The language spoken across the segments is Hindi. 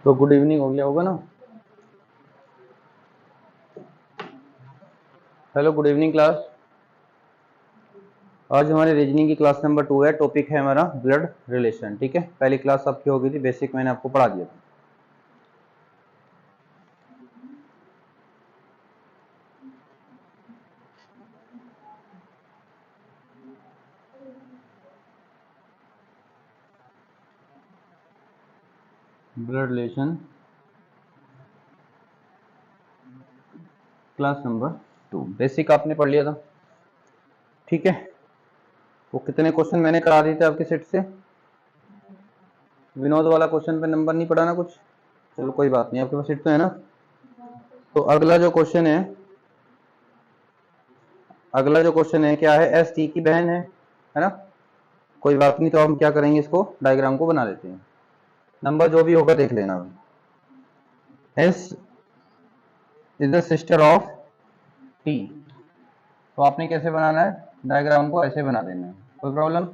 तो गुड इवनिंग हो गया होगा ना। Hello, good evening class. आज हमारे रीजनिंग की क्लास नंबर 2 है। टॉपिक है हमारा ब्लड रिलेशन। ठीक है, पहली क्लास आपकी हो गई थी, बेसिक मैंने आपको पढ़ा दिया था। Blood relation class number 2 basic आपने पढ़ लिया था। ठीक है, वो कितने क्वेश्चन मैंने करा दिए थे आपके सेट से। विनोद वाला क्वेश्चन पे नंबर नहीं पड़ा ना कुछ। चलो कोई बात नहीं, आपके पास सेट तो है ना। तो अगला जो क्वेश्चन है क्या है, एस टी की बहन है ना। कोई बात नहीं, तो हम क्या करेंगे, इसको डायग्राम को बना लेते हैं। नंबर जो भी होगा देख लेना। S is the sister of T. तो आपने कैसे बनाना है, डायग्राम को ऐसे बना देना है। कोई प्रॉब्लम।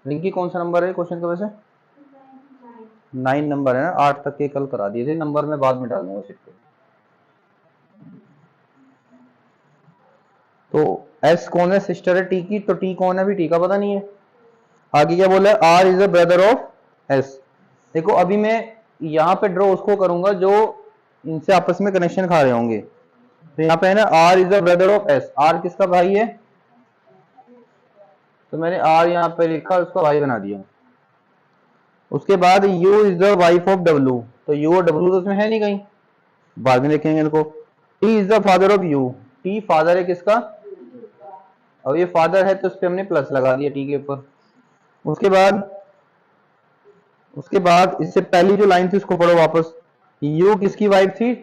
रिंकी कौन सा नंबर है क्वेश्चन का वैसे? 9 नंबर है ना, 8 तक के कल करा दिए थे, नंबर में बाद में डाल दूंगा सीट पे। तो एस कौन है, सिस्टर है टी की, तो टी कौन है, अभी टी का पता नहीं है। आगे क्या बोला है, R is the brother of S. देखो अभी मैं यहाँ पे ड्रॉ उसको करूंगा जो इनसे आपस में कनेक्शन खा रहे होंगे। तो यहाँ पे है ना, R is the brother of S. R किसका भाई है, तो मैंने आर यहाँ पे लिखा, उसका भाई बना दिया। उसके बाद you is the wife of W. तो यू और डब्लू तो उसमें है नहीं कहीं, बाद में देखेंगे इनको। T is the father of you. T father है किसका, और ये फादर है तो उस पर हमने प्लस लगा दिया टी के ऊपर। उसके बाद इससे पहली जो लाइन थी उसको पढ़ो वापस। यू किसकी वाइफ थी,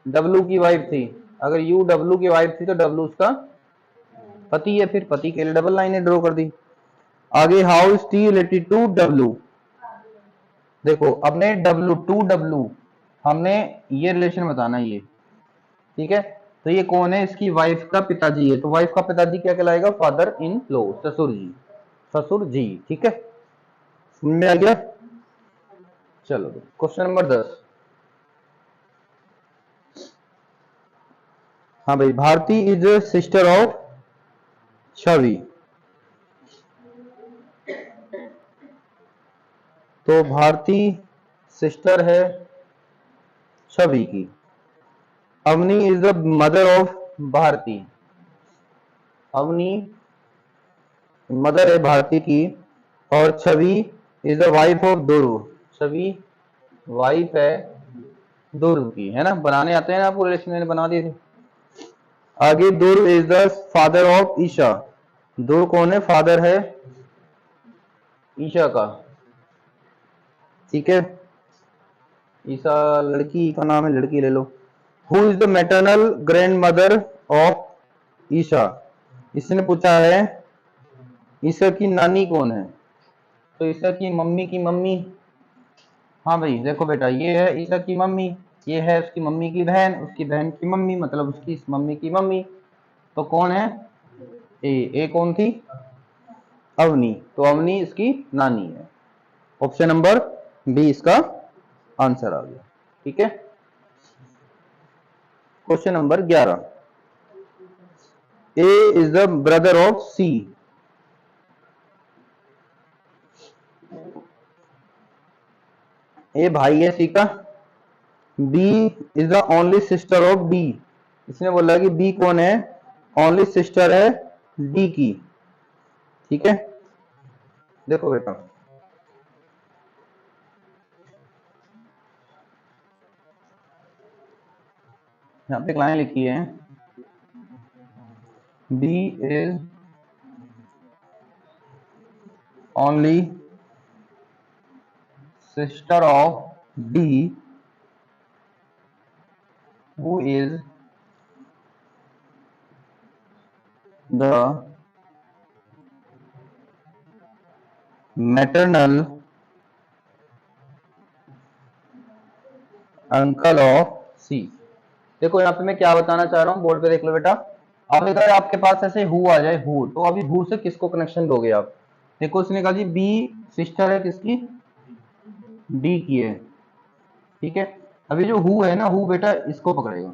डब्लू की वाइफ थी। अगर यू डब्लू की वाइफ थी तो डब्लू उसका पति है, फिर पति के लिए डबल लाइनें ड्रॉ कर दी। आगे how is T related to W. देखो अपने डब्लू टू डब्लू हमने ये रिलेशन बताना ये। ठीक है, तो ये कौन है, इसकी वाइफ का पिताजी है। तो वाइफ का पिताजी क्या कहलाएगा, फादर इन लॉ, ससुर जी। ससुर जी, ठीक है, समझ में आ गया। चलो क्वेश्चन नंबर 10। हाँ भाई, Bharti is sister of Chhavi. तो भारती सिस्टर है छवि की। Avni is the mother of Bharti. Avni mother है भारती की। और Chhavi is the wife of Dhruv. Chhavi wife है ध्रुव की, है ना। बनाने आते हैं ना आपको, रिलेशन मैंने बना दिए थे। आगे Dhruv is the father of Isha. Dhruv कौन है, फादर है ईशा का। ठीक है, ईशा लड़की का नाम है, लड़की ले लो। Who is the maternal grand mother of Isha. इसने पूछा है ईशा की नानी कौन है। तो ईशा की मम्मी की मम्मी। हाँ भाई देखो बेटा, ये है ईशा की मम्मी, ये है उसकी मम्मी की बहन, उसकी बहन की मम्मी, मतलब उसकी मम्मी की मम्मी। तो कौन है, ए कौन थी, अवनी। तो अवनी इसकी नानी है। ऑप्शन नंबर बी इसका आंसर आ गया। ठीक है, question number 11। A is the brother of C. A भाई है सी का। B is the only sister of D. इसने बोला कि बी कौन है, ओनली सिस्टर है डी की। ठीक है, देखो बेटा, यहाँ पे लाइन लिखी है, B is only sister of D who is the maternal uncle of C. देखो यहाँ पे मैं क्या बताना चाह रहा हूँ, बोर्ड पे देख लो बेटा। अब अगर आपके पास ऐसे हु आ जाए, हु, तो अभी हु से किसको कनेक्शन दोगे आप। देखो उसने कहा जी बी सिस्टर है किसकी, डी की है, ठीक है। अभी जो हु है ना, हु बेटा इसको पकड़ेगा।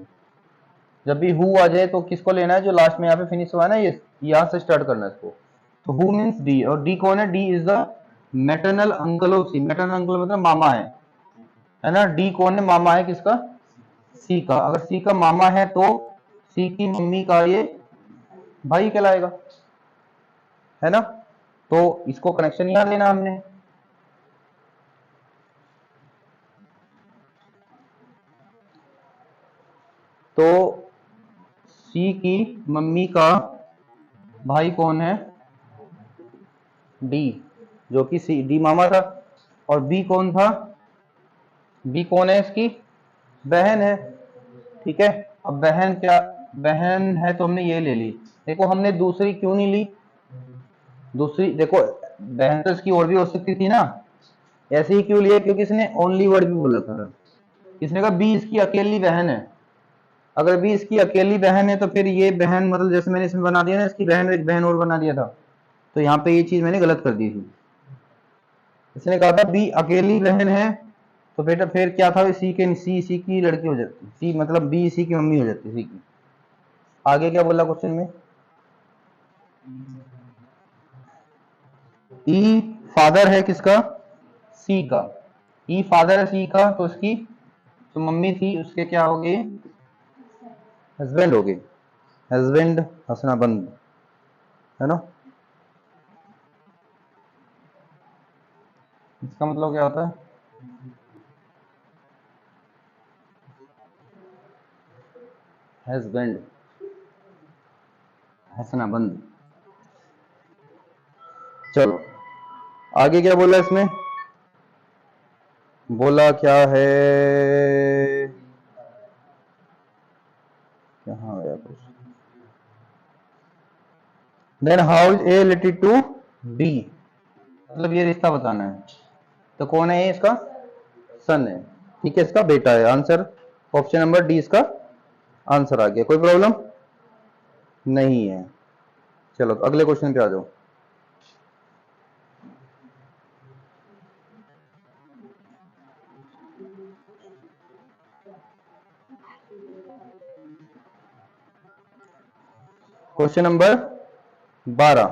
जब भी हु आ जाए तो किसको लेना है, जो लास्ट में यहाँ पे फिनिश हुआ है ना, ये यहाँ से स्टार्ट करना है इसको। तो हु मीन्स डी, और डी कौन है, D is the maternal uncle of C. Maternal uncle मतलब मामा है ना। डी कौन है, मामा है किसका, सी का। अगर सी का मामा है तो सी की मम्मी का ये भाई कहलाएगा, है ना। तो इसको कनेक्शन यहां लेना हमने। तो सी की मम्मी का भाई कौन है, डी, जो कि सी डी मामा था। और बी कौन था, बी कौन है, इसकी बहन है, ठीक है। अब बहन क्या, बहन है तो हमने ये ले ली। देखो हमने दूसरी क्यों नहीं ली, दूसरी देखो बहन तो इसकी और भी हो सकती थी ना, ऐसे ही क्यों लिया, क्योंकि इसने ओनली वर्ड भी बोला था। इसने कहा बी इसकी अकेली बहन है। अगर भी इसकी अकेली बहन है तो फिर ये बहन मतलब जैसे मैंने इसमें बना दिया ना, इसकी बहन एक बहन और बना दिया था, तो यहाँ पे ये चीज मैंने गलत कर दी थी। इसने कहा था बी अकेली बहन है, तो बेटा फिर क्या था, सी की लड़की हो जाती, सी मतलब बी सी की मम्मी हो जाती, सी की। आगे क्या बोला क्वेश्चन में, ई फादर है किसका, सी का। ई फादर है सी का, तो उसकी जो मम्मी थी उसके क्या हो गए, हस्बैंड हो गए। हस्बैंड हंसना बंद, है ना। इसका मतलब क्या होता है, हस्बैंड हंसना बंद। चलो आगे क्या बोला इसमें, बोला क्या है, कहाँ गया कुछ, then how is A related to B, मतलब ये रिश्ता बताना है। तो कौन है ये, इसका सन है, ठीक है, इसका बेटा है। आंसर ऑप्शन नंबर डी इसका आंसर आ गया। कोई प्रॉब्लम नहीं है। चलो तो अगले क्वेश्चन पे आ जाओ। क्वेश्चन नंबर 12,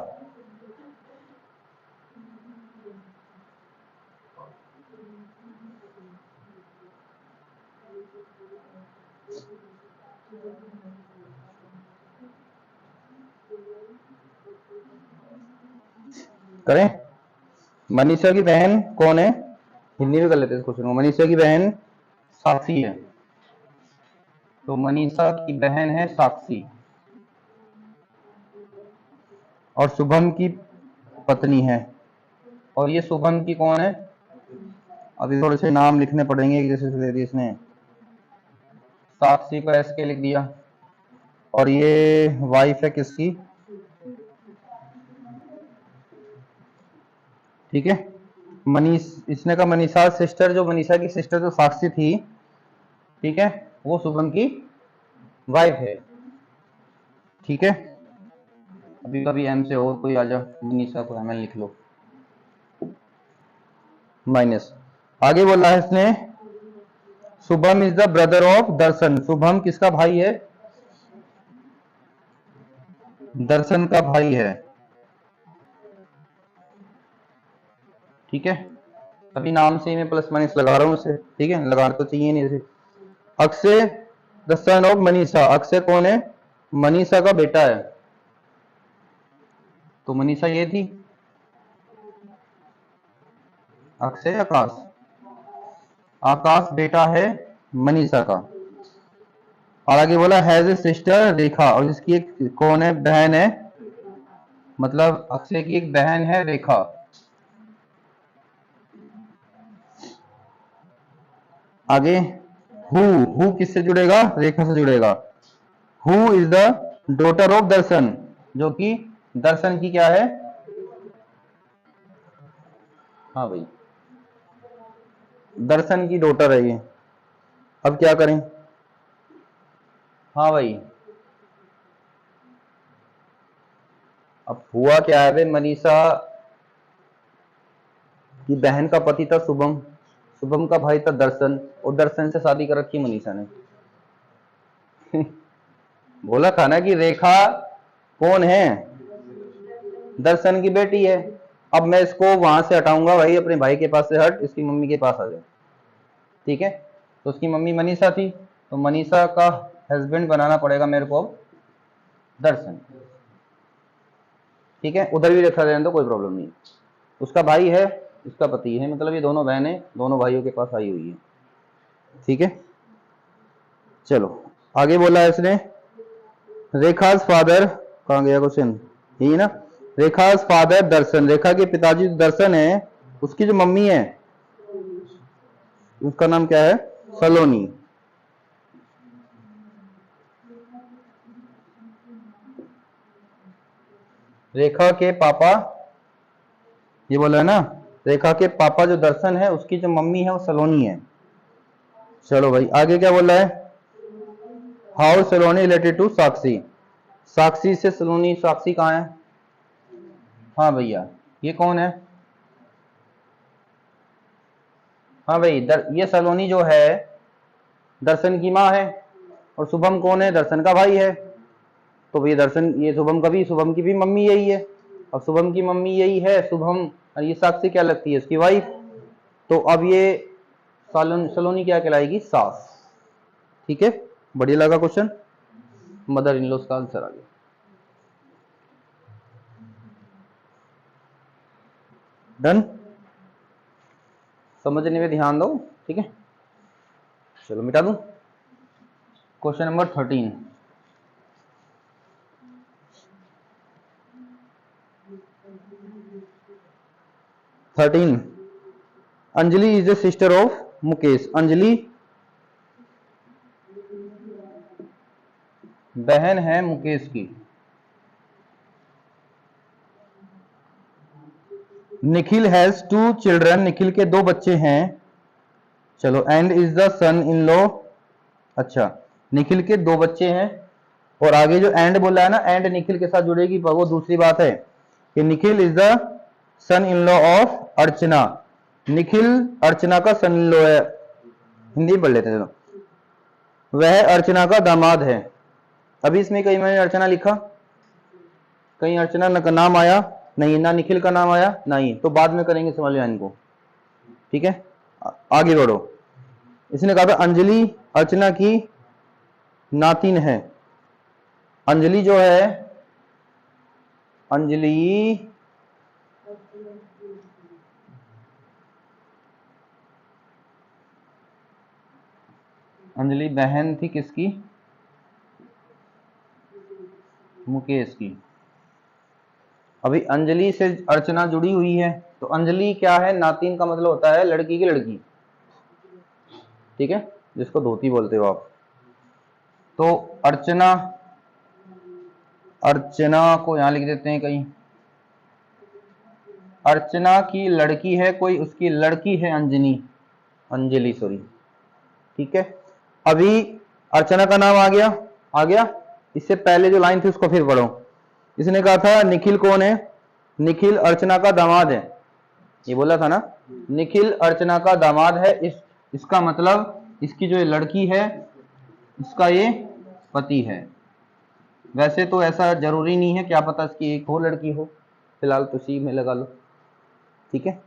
करें। मनीषा की बहन कौन है, हिंदी में कर लेते हैं इस क्वेश्चन को। मनीषा की बहन साक्षी है, तो मनीषा की बहन है साक्षी, और शुभम की पत्नी है। और ये शुभम की कौन है, अभी थोड़े से नाम लिखने पड़ेंगे, जैसे दे दिए इसने, साक्षी को एस के लिख दिया। और ये वाइफ है किसकी, ठीक है। मनीष, इसने कहा मनीषा सिस्टर, जो मनीषा की सिस्टर जो साक्षी थी, ठीक है, वो शुभम की वाइफ है, ठीक है। अभी कभी एम से और कोई आ जा, मनीषा को एम एल लिख लो, माइनस। आगे बोला है इसने, Shubham is the brother of Darshan. Shubham किसका भाई है, दर्शन का भाई है, ठीक है। अभी नाम से ही मैं प्लस माइनस लगा रहा हूं उसे, ठीक है, लगा तो चाहिए नहीं इसे। Akshay the son of Manisha, Akshay कौन है, मनीषा का बेटा है। तो मनीषा ये थी, अक्षय आकाश, आकाश बेटा है मनीषा का। और आगे बोला हैज ए सिस्टर रेखा, और जिसकी एक कौन है, बहन है, मतलब अक्षय की एक बहन है रेखा। आगे हु किससे जुड़ेगा, रेखा से जुड़ेगा। Who is the daughter of Darshan, जो कि दर्शन की क्या है, हाँ भाई दर्शन की डॉटर है ये। अब क्या करें, हाँ भाई, अब हुआ क्या है भाई, मनीषा की बहन का पति था शुभम, शुभम का भाई था दर्शन, और दर्शन से शादी कर रखी मनीषा ने। बोला था ना कि रेखा कौन है, दर्शन की बेटी है। अब मैं इसको वहां से हटाऊंगा, भाई अपने भाई के पास से हट, इसकी मम्मी के पास आ जाए, ठीक है। तो उसकी मम्मी मनीषा थी, तो मनीषा का हस्बैंड बनाना पड़ेगा मेरे को अब दर्शन, ठीक है। उधर भी रेखा देने तो कोई प्रॉब्लम नहीं। उसका भाई है, इसका पति है, मतलब ये दोनों बहनें दोनों भाइयों के पास आई हुई है, ठीक है। चलो आगे बोला है इसने, रेखाज फादर, कहाँ गया क्वेश्चन, यही ना। रेखाज फादर दर्शन, रेखा के पिताजी दर्शन है, उसकी जो मम्मी है उसका नाम क्या है, सलोनी। रेखा के पापा, ये बोला है ना, रेखा के पापा जो दर्शन है उसकी जो मम्मी है वो सलोनी है। चलो भाई आगे क्या बोला है, हाउ सलोनी रिलेटेड टू साक्षी, साक्षी से सलोनी, साक्षी कहाँ है, हाँ भैया ये कौन है, हाँ भाई ये सलोनी जो है दर्शन की माँ है, और शुभम कौन है, दर्शन का भाई है। तो भैया दर्शन, ये शुभम की भी मम्मी यही है। अब शुभम की मम्मी यही है, शुभम, और ये साक्षी क्या लगती है, उसकी वाइफ। तो अब ये सलोनी क्या कहलाएगी, सास, ठीक है। बढ़िया लगा क्वेश्चन, मदर इन लॉज का आंसर आ गया। डन, समझने में ध्यान दो, ठीक है। चलो मिटा दूं, question number 13। Anjali is the sister of Mukesh, Anjali बहन है मुकेश की। निखिल हैज 2 चिल्ड्रन, निखिल के 2 बच्चे हैं। चलो and is the son in law, अच्छा निखिल के 2 बच्चे हैं, और आगे जो एंड बोला है ना, एंड निखिल के साथ जुड़ेगी, पर वो दूसरी बात है कि Nikhil is the son in law of Archana, Nikhil Archana का सन इन लॉ है, हिंदी पढ़ लेते हैं। वह अर्चना का दामाद है। अभी इसमें कहीं मैंने अर्चना लिखा, कहीं अर्चना का नाम आया नहीं, ना निखिल का नाम आया नहीं, तो बाद में करेंगे समझ लाइन को, ठीक है। आगे बढ़ो, इसने कहा था अंजलि अर्चना की नातिन है। अंजलि जो है, अंजलि अंजलि बहन थी किसकी, मुकेश की। अभी अंजलि से अर्चना जुड़ी हुई है, तो अंजलि क्या है, नातिन का मतलब होता है लड़की की लड़की, ठीक है, जिसको धोती बोलते हो आप। तो अर्चना, अर्चना को यहां लिख देते हैं कहीं, अर्चना की लड़की है कोई, उसकी लड़की है अंजनी, अंजलि सॉरी, ठीक है। अभी अर्चना का नाम आ गया, आ गया। इससे पहले जो लाइन थी उसको फिर पढ़ो। इसने कहा था निखिल कौन है, निखिल अर्चना का दामाद है, ये बोला था ना, निखिल अर्चना का दामाद है। इसका मतलब इसकी जो लड़की है इसका ये पति है। वैसे तो ऐसा जरूरी नहीं है, क्या पता इसकी एक और लड़की हो, फिलहाल तो सी में लगा लो, ठीक है।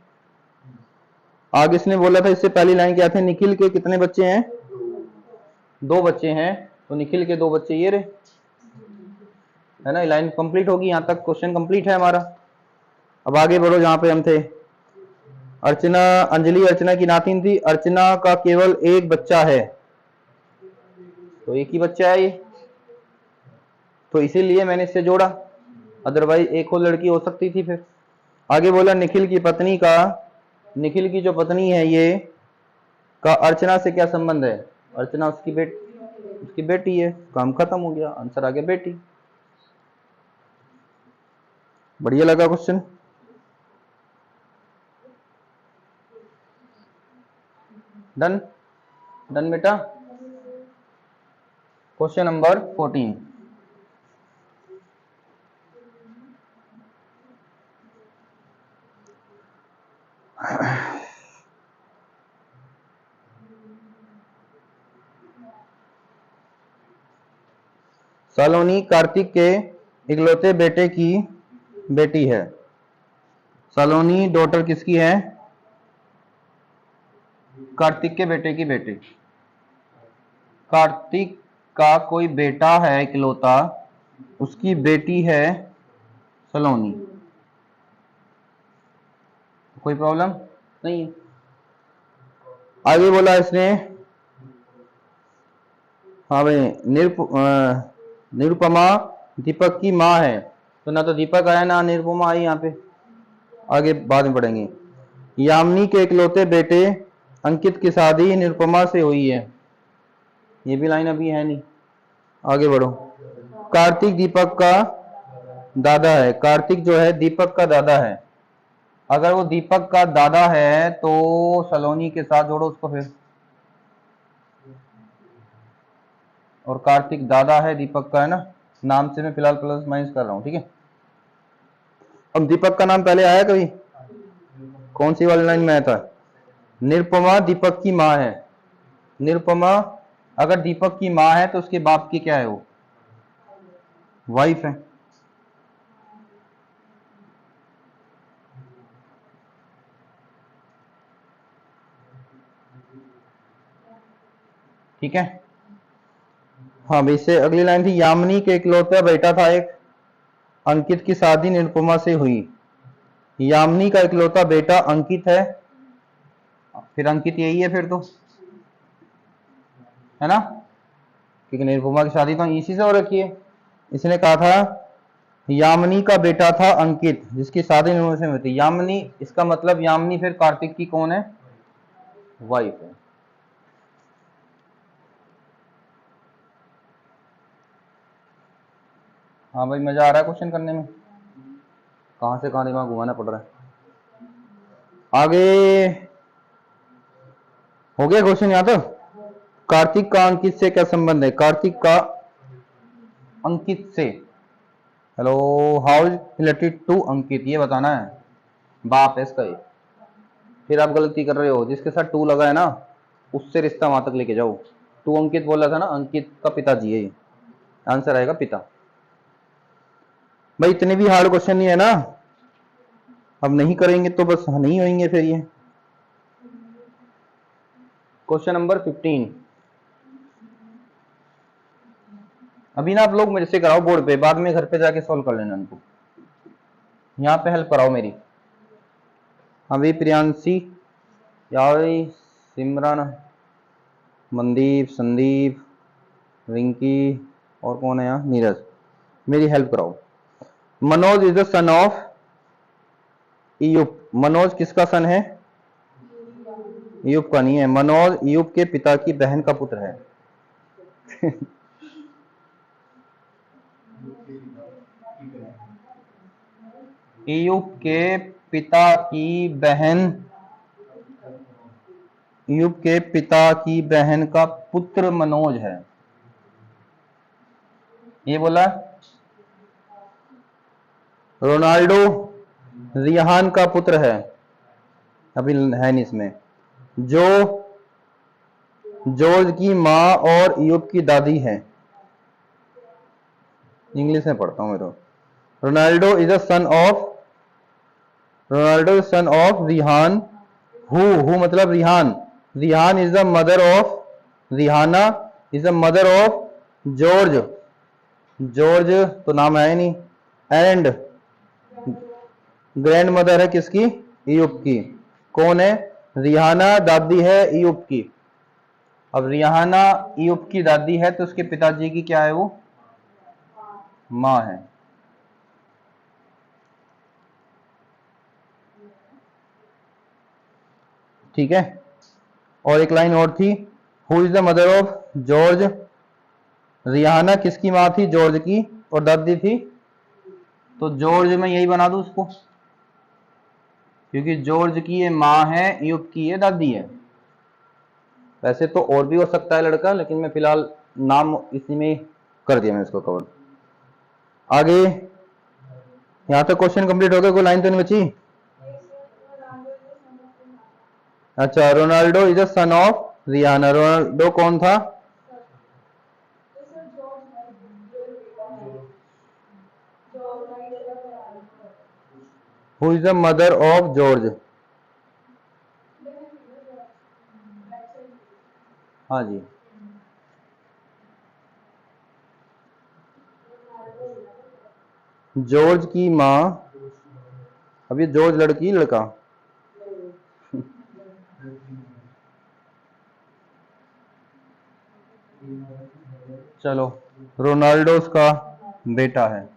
आगे इसने बोला था, इससे पहली लाइन क्या थी, निखिल के कितने बच्चे हैं, 2 बच्चे हैं, तो निखिल के 2 बच्चे ये रहे, है ना। लाइन कंप्लीट होगी, यहां तक क्वेश्चन कंप्लीट है हमारा। अब आगे बढ़ो जहां पे हम थे। अर्चना, अंजलि अर्चना की नातिन थी, अर्चना का केवल एक बच्चा है, तो एक ही बच्चा है ये, तो इसीलिए मैंने इससे जोड़ा, अदरवाइज एक और लड़की हो सकती थी फिर। आगे बोला निखिल की पत्नी का, निखिल की जो पत्नी है ये का अर्चना से क्या संबंध है, अर्चना उसकी बेटी है, काम खत्म हो गया, आंसर आ गया बेटी। बढ़िया लगा क्वेश्चन, डन, डन बेटा। क्वेश्चन नंबर 14, सलोनी कार्तिक के इकलौते बेटे की बेटी है। सलोनी डॉटर किसकी है? कार्तिक के बेटे की बेटी। कार्तिक का कोई बेटा है इकलौता, उसकी बेटी है सलोनी। कोई प्रॉब्लम नहीं है। आगे बोला इसने, हाँ भाई, निरुपमा दीपक की माँ है। तो ना तो दीपक आया ना निरुपमा आई यहाँ पे, आगे बाद में पढ़ेंगे। यामिनी के इकलौते बेटे अंकित की शादी निरुपमा से हुई है। ये भी लाइन अभी है नहीं, आगे बढ़ो। कार्तिक दीपक का दादा है। कार्तिक जो है दीपक का दादा है। अगर वो दीपक का दादा है तो सलोनी के साथ जोड़ो उसको फिर, और कार्तिक दादा है दीपक का, है ना। नाम से मैं फिलहाल प्लस माइनस कर रहा हूं, ठीक है। अब दीपक का नाम पहले आया कभी? कौन सी वाली लाइन में आया था? निरुपमा दीपक की माँ है। निरुपमा अगर दीपक की माँ है तो उसके बाप की क्या है? वो वाइफ है। ठीक है। हाँ भाई, से अगली लाइन थी, यामिनी के इकलौता बेटा था एक अंकित की शादी निरुपमा से हुई। यामिनी का इकलौता बेटा अंकित है, फिर अंकित यही है फिर तो, है ना, क्योंकि निरुपमा की शादी तो इसी से हो रखी है। इसने कहा था यामिनी का बेटा था अंकित जिसकी शादी निरुपमा से हुई थी। यामिनी, इसका मतलब यामिनी फिर कार्तिक की कौन है? वाइफ है। हाँ भाई, मजा आ रहा है क्वेश्चन करने में? कहां से कहां दिमाग घुमाना पड़ रहा है। आगे हो गया क्वेश्चन यहाँ तक। कार्तिक का अंकित से क्या संबंध है? कार्तिक का अंकित से, hello, how is related to Ankit, ये बताना है। बाप है इसका ये। फिर आप गलती कर रहे हो, जिसके साथ टू लगा है ना उससे रिश्ता वहां तक लेके जाओ। टू अंकित बोला था ना, अंकित का पिताजी है ये। आंसर आएगा पिता। भाई इतने भी हार्ड क्वेश्चन नहीं है ना, अब नहीं करेंगे तो बस नहीं होंगे फिर ये। Question number 15। अभी ना आप लोग मेरे से कराओ बोर्ड पे, बाद में घर पे जाके सॉल्व कर लेना उनको। यहाँ पे हेल्प कराओ मेरी। अभी प्रियांशी, यावी, सिमरन, मनदीप, संदीप, रिंकी, और कौन है यहाँ? नीरज। मेरी हेल्प कराओ। Manoj is the son of ईयुप। मनोज किसका सन है? ईयुप का नहीं है। मनोज ईयुप के पिता की बहन का पुत्र है। ईयुप के पिता की बहन, ईयुप के पिता की बहन का पुत्र मनोज है, ये बोला। रोनाल्डो रिहान का पुत्र है, अभी है नहीं इसमें। जो जॉर्ज की माँ और ईयुप की दादी है। इंग्लिश में पढ़ता हूं मैं तो। Ronaldo is Ronaldo son of Rihan. Who मतलब Rihan. Rihan is the mother of, Rihanna is the mother of George. George तो नाम है नहीं। एंड ग्रैंड मदर है किसकी? ईयुप की। कौन है? रिहाना दादी है ईयुप की। अब रिहाना ईयुप की दादी है तो उसके पिताजी की क्या है? वो माँ है। ठीक है। और एक लाइन और थी, who is the mother of George. Rihanna किसकी माँ थी? जॉर्ज की, और दादी थी, तो जॉर्ज में यही बना दूं उसको, क्योंकि जॉर्ज की ये माँ है, ईयुप की ये दादी है। वैसे तो और भी हो सकता है लड़का, लेकिन मैं फिलहाल नाम इसी में कर दिया मैंने इसको कवर। आगे यहां तक क्वेश्चन कंप्लीट हो गया, कोई लाइन तो नहीं बची? अच्छा, Ronaldo is a son of Rihanna. Ronaldo कौन था? Who is the mother of George? हाँ जी, जॉर्ज की माँ। अब ये जॉर्ज लड़की लड़का? चलो, रोनाल्डो उसका बेटा है।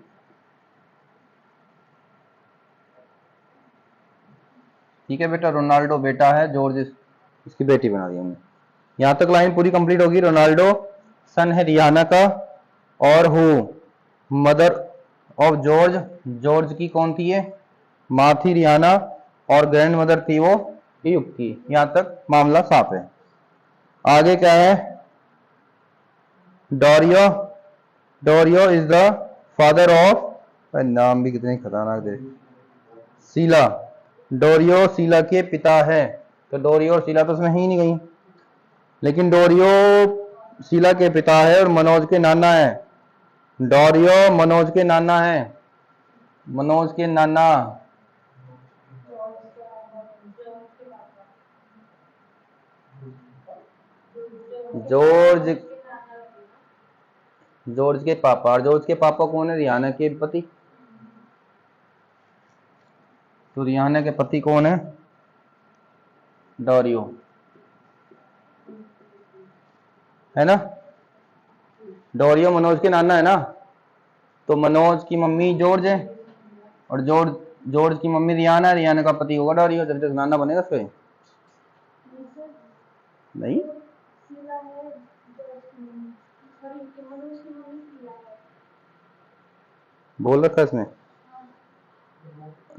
ठीक है बेटा, रोनाल्डो बेटा है, जॉर्ज इसकी बेटी बना दी हमने। यहां तक लाइन पूरी कंप्लीट होगी। रोनाल्डो सन है रियाना का, और who mother of George, George की कौन थी ये? माँ थी रियाना, और ग्रैंड मदर थी वो ईयुप की। यहां तक मामला साफ है। आगे क्या है? डोरियो, डोरियो इज द फादर ऑफ, नाम भी कितने खतरनाक दे, सीला। डोरियो सीला के पिता है। तो डोरियो और सीला तो उसमें ही नहीं गई, लेकिन डोरियो सीला के पिता है और मनोज के नाना है। डोरियो मनोज के नाना है, मनोज के नाना। जॉर्ज, जॉर्ज के पापा, और जॉर्ज के पापा कौन है? रियाना के पति। तो रियाना के पति कौन है? डोरियो, है ना? डोरियो मनोज के नाना है ना? तो मनोज की मम्मी जॉर्ज है, और जॉर्ज, जॉर्ज की मम्मी रियाना है, रियाना का पति होगा डोरियो। जब तक नाना बनेगा उसका नहीं। बोल रखा इसमें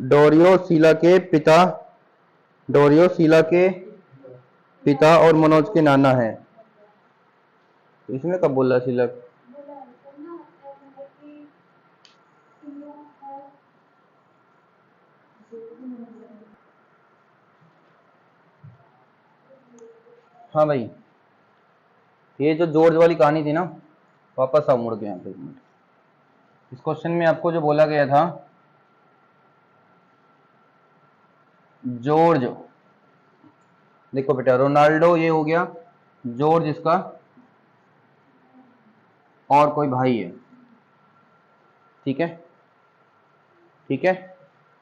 डोरियो सीला के पिता, डोरियो सीला के पिता और मनोज के नाना है। तो इसमें कब बोला सीला? हाँ भाई, ये जो जॉर्ज वाली कहानी थी ना, वापस आओ मुड़ के यहाँ पे एक मिनट। इस क्वेश्चन में आपको जो बोला गया था, जॉर्ज, देखो बेटा, रोनाल्डो ये हो गया, जॉर्ज इसका और कोई भाई है। ठीक है, ठीक है,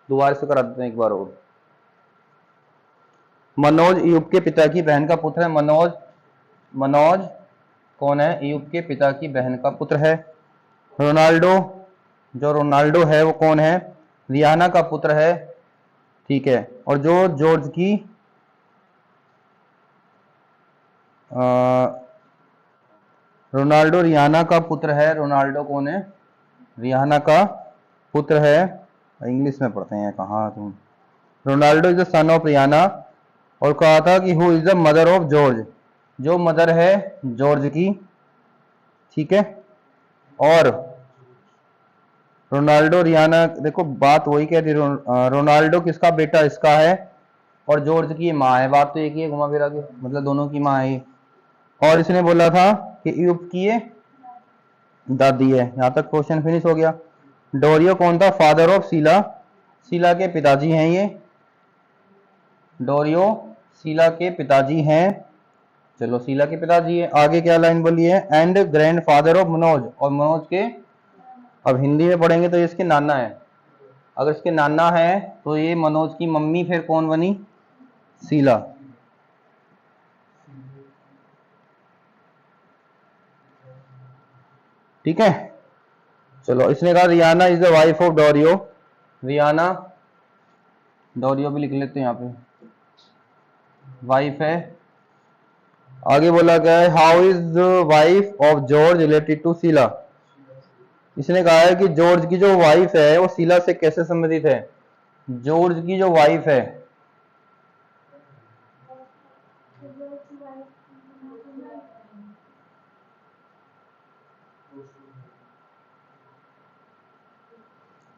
दोबारा से करा देते हैं एक बार और। मनोज ईयुप के पिता की बहन का पुत्र है। मनोज, मनोज कौन है? ईयुप के पिता की बहन का पुत्र है। रोनाल्डो, जो रोनाल्डो है वो कौन है? रियाना का पुत्र है। ठीक है, और जो जॉर्ज की रोनाल्डो रियाना का पुत्र है। रोनाल्डो कौन है? रियाना का पुत्र है। इंग्लिश में पढ़ते हैं कहाँ तुम। Ronaldo is the son of Riyana, और कहा था कि who is the mother of George, जो मदर है जॉर्ज की। ठीक है, और रोनाल्डो रियाना, देखो बात वही कह रही, रोनाल्डो किसका बेटा इसका है, और जॉर्ज की माँ है। बात तो एक ही है घुमा फिरा के, मतलब दोनों की माँ है। और इसने बोला था कि ईयुप की ये दादी है। यहां तक क्वेश्चन फिनिश हो गया। डोरियो कौन था? फादर ऑफ सीला, सीला के पिताजी हैं ये। डोरियो सीला के पिताजी हैं। चलो, सीला के पिताजी है। आगे क्या लाइन बोली है? And grand father of Manoj, और मनोज के, अब हिंदी में पढ़ेंगे तो ये इसके नाना है। अगर इसके नाना है तो ये मनोज की मम्मी फिर कौन बनी? सीला। ठीक है, चलो, इसने कहा Rihanna is the wife of Dorio. Rihanna, Dorio भी लिख लेते हैं यहाँ पे, वाइफ है। आगे बोला गया है how is the wife of George related to Sheela. इसने कहा है कि जॉर्ज की जो वाइफ है वो सीला से कैसे संबंधित है। जॉर्ज की जो वाइफ है,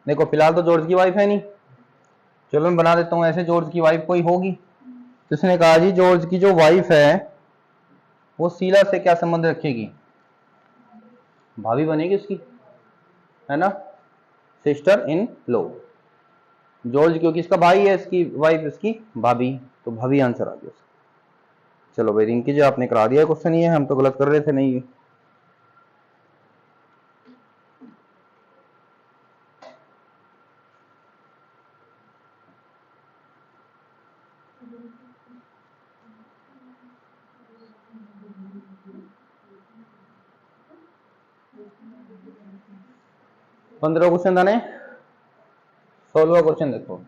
देखो फिलहाल तो जॉर्ज की वाइफ है नहीं, चलो मैं बना देता हूं ऐसे, जॉर्ज की वाइफ कोई होगी। तो इसने कहा जी जॉर्ज की जो वाइफ है वो सीला से क्या संबंध रखेगी? भाभी बनेगी उसकी, है ना, सिस्टर इन लॉ। जॉर्ज क्योंकि इसका भाई है, इसकी वाइफ इसकी भाभी, तो भाभी आंसर आ गया। चलो भाई रिंकी जी आपने करा दिया क्वेश्चन, ये हम तो गलत कर रहे थे नहीं। 15 क्वेश्चन था ने। 16वां क्वेश्चन देखो।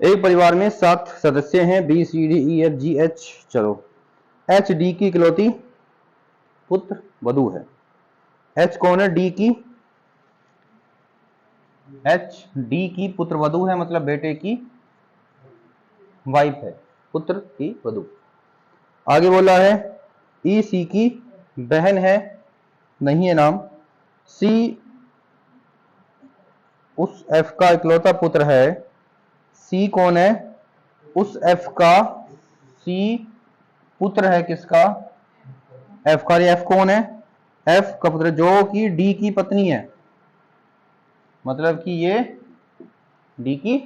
एक परिवार में 7 सदस्य हैं, B C D E F G H. चलो एच डी की इकलौती पुत्र वधु है। एच कौन है? डी की, एच डी की पुत्र वधु है, मतलब बेटे की वाइफ है, पुत्र की वधु। आगे बोला है ई सी की बहन है, नहीं है नाम। सी उस एफ का इकलौता पुत्र है। सी कौन है? उस एफ का, सी पुत्र है किसका? एफ का। एफ कौन है? एफ का पुत्र जो कि डी की पत्नी है, मतलब कि ये डी की,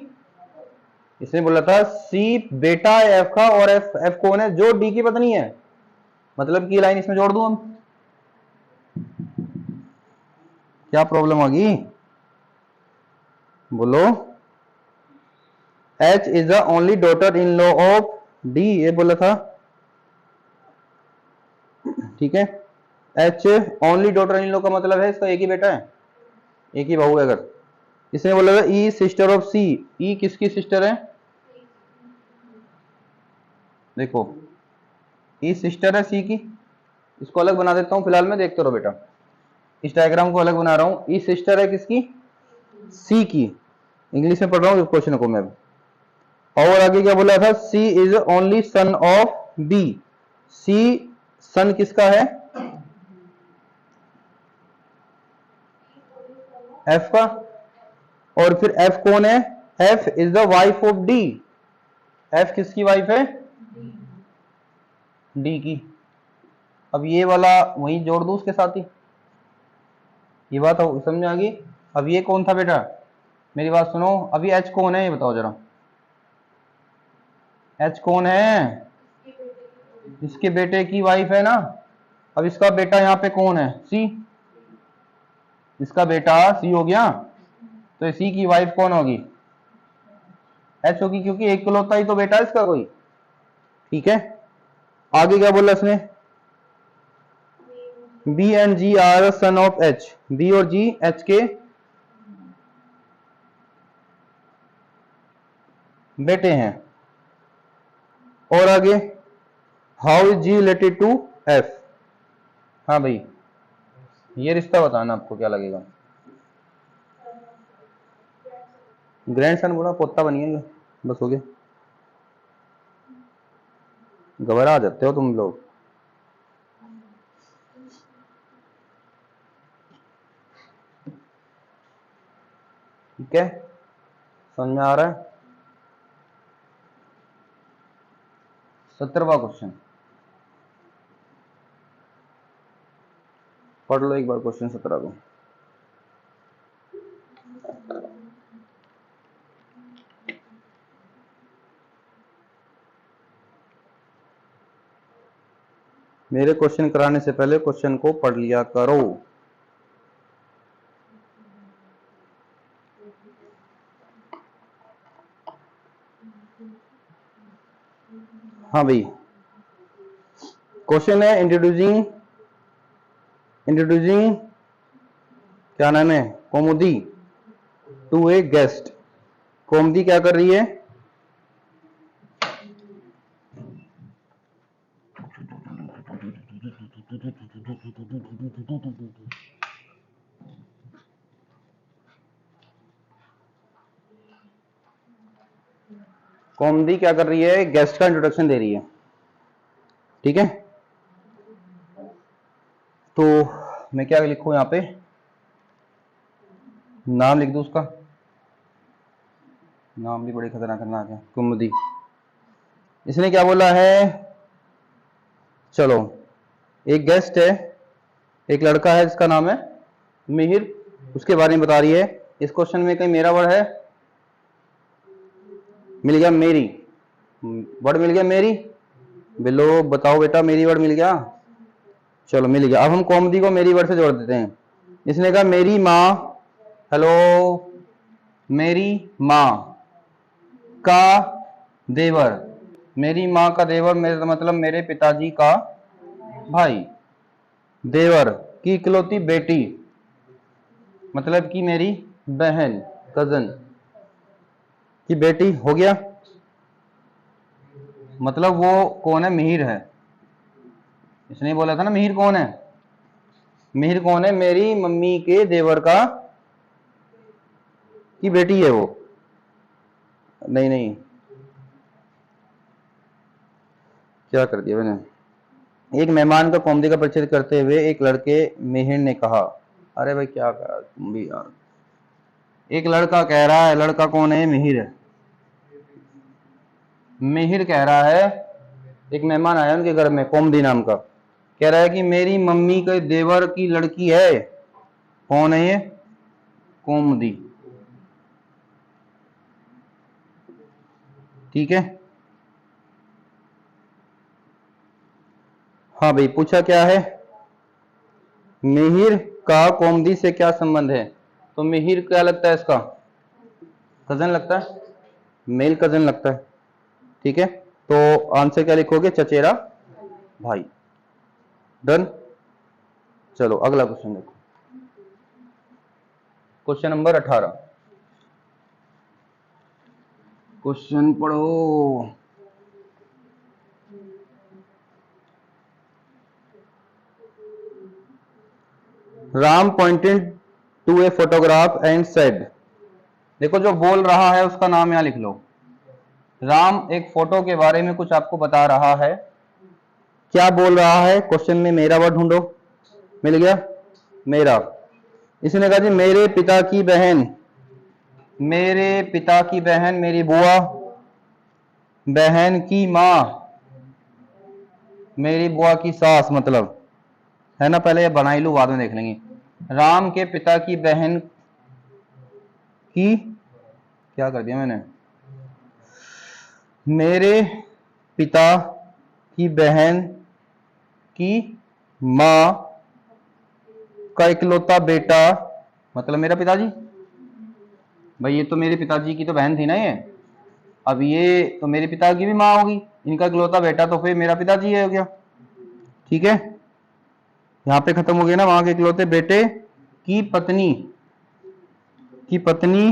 इसने बोला था सी बेटा है एफ का, और एफ, एफ कौन है? जो डी की पत्नी है, मतलब कि लाइन इसमें जोड़ दूं हम। क्या प्रॉब्लम होगी बोलो? H is the only daughter in law of D, ये बोला था, ठीक है। H only daughter in law का मतलब है इसका एक ही बेटा है, एक ही बहू है। अगर इसने बोला था ई सिस्टर ऑफ सी, ई किसकी सिस्टर है? देखो ई सिस्टर है सी की। इसको अलग बना देता हूं फिलहाल, मैं देखते रहो बेटा, इस डायग्राम को अलग बना रहा हूं। ई सिस्टर है किसकी? सी की। इंग्लिश में पढ़ रहा हूं क्वेश्चन को मैं। और आगे क्या बोला था? C is only son of B. C son किसका है? एफ का। और फिर एफ कौन है? F is the wife of D. F किसकी वाइफ है? डी की। अब ये वाला वहीं जोड़ दू उसके साथ ही, ये बात समझ आ गई। अब ये कौन था बेटा? मेरी बात सुनो, अभी एच कौन है ये बताओ जरा। एच कौन है? इसके बेटे की वाइफ है ना। अब इसका बेटा यहाँ पे कौन है? सी। इसका बेटा सी हो गया, तो सी की वाइफ कौन होगी? एच होगी, क्योंकि एक इकलौता ही तो बेटा है इसका कोई, ठीक है। आगे क्या बोला इसने? B and G are son of H. B और जी एच के बेटे हैं। और आगे how is G related to F. हाँ भाई ये रिश्ता बताना आपको क्या लगेगा। ग्रैंडसन बोला, पोता बनिए, बस हो गया। घबरा जाते हो तुम लोग। ठीक है, समझ में आ रहा है? 17वां क्वेश्चन पढ़ लो एक बार, क्वेश्चन 17 को। मेरे क्वेश्चन कराने से पहले क्वेश्चन को पढ़ लिया करो। हाँ भाई क्वेश्चन है इंट्रोड्यूसिंग, इंट्रोड्यूसिंग क्या नाम है? कौमुदी टू ए गेस्ट। कौमुदी क्या कर रही है? कौमुदी क्या कर रही है? गेस्ट का इंट्रोडक्शन दे रही है, ठीक है। तो मैं क्या लिखूं यहां पे? नाम लिख दूं उसका, नाम भी बड़े खतरनाक खतरनाक है। कुमुदी, इसने क्या बोला है, चलो एक गेस्ट है, एक लड़का है जिसका नाम है मिहिर, उसके बारे में बता रही है। इस क्वेश्चन में कहीं मेरा वर्ड है, मिल गया मेरी, वर्ड मिल गया मेरी, बिलो बताओ बेटा मेरी वर्ड मिल गया, चलो मिल गया। अब हम कॉमदी को मेरी वर्ड से जोड़ देते हैं। इसने कहा मेरी माँ, हेलो, मेरी माँ का देवर, मेरी माँ का देवर मेरा मतलब मेरे पिताजी का भाई, देवर की इकलौती बेटी मतलब कि मेरी बहन, कजन की बेटी हो गया। मतलब वो कौन है, मिहिर है। इसने बोला था ना मिहिर कौन है, मिहिर कौन है, मेरी मम्मी के देवर का की बेटी है वो। नहीं नहीं, क्या कर दिया मैंने। एक मेहमान का कॉमदी का परिचय करते हुए एक लड़के मिहिर ने कहा, अरे भाई क्या करा तुम भी यार। एक लड़का कह रहा है, लड़का कौन है, मिहिर है। मिहिर कह रहा है, एक मेहमान आया उनके घर में कॉमदी नाम का, कह रहा है कि मेरी मम्मी के देवर की लड़की है। कौन है ये, कॉमदी, ठीक है। हाँ भाई पूछा क्या है, मिहिर का कॉमदी से क्या संबंध है। तो मिहिर क्या लगता है, इसका कजन लगता है, मेल कजन लगता है, ठीक है। तो आंसर क्या लिखोगे, चचेरा भाई, डन। चलो अगला क्वेश्चन देखो, क्वेश्चन नंबर 18, क्वेश्चन पढ़ो। Ram pointed to a photograph and said, देखो जो बोल रहा है उसका नाम यहां लिख लो। राम एक फोटो के बारे में कुछ आपको बता रहा है, क्या बोल रहा है, क्वेश्चन में मेरा वर्ड ढूंढो, मिल गया मेरा। इसने कहा जी मेरे पिता की बहन, मेरे पिता की बहन मेरी बुआ, बहन की माँ मेरी बुआ की सास, मतलब है ना, पहले ये बनाई लू बाद में देख लेंगे। राम के पिता की बहन की, क्या कर दिया मैंने, मेरे पिता की बहन की माँ का इकलौता बेटा मतलब मेरा पिताजी। भाई ये तो मेरे पिताजी की तो बहन थी ना ये, अब ये तो मेरे पिता की भी माँ होगी, इनका इकलौता बेटा तो फिर मेरा पिताजी है हो गया, ठीक है। यहां पे खत्म हो गया ना, वहां के इकलौते बेटे की पत्नी, की पत्नी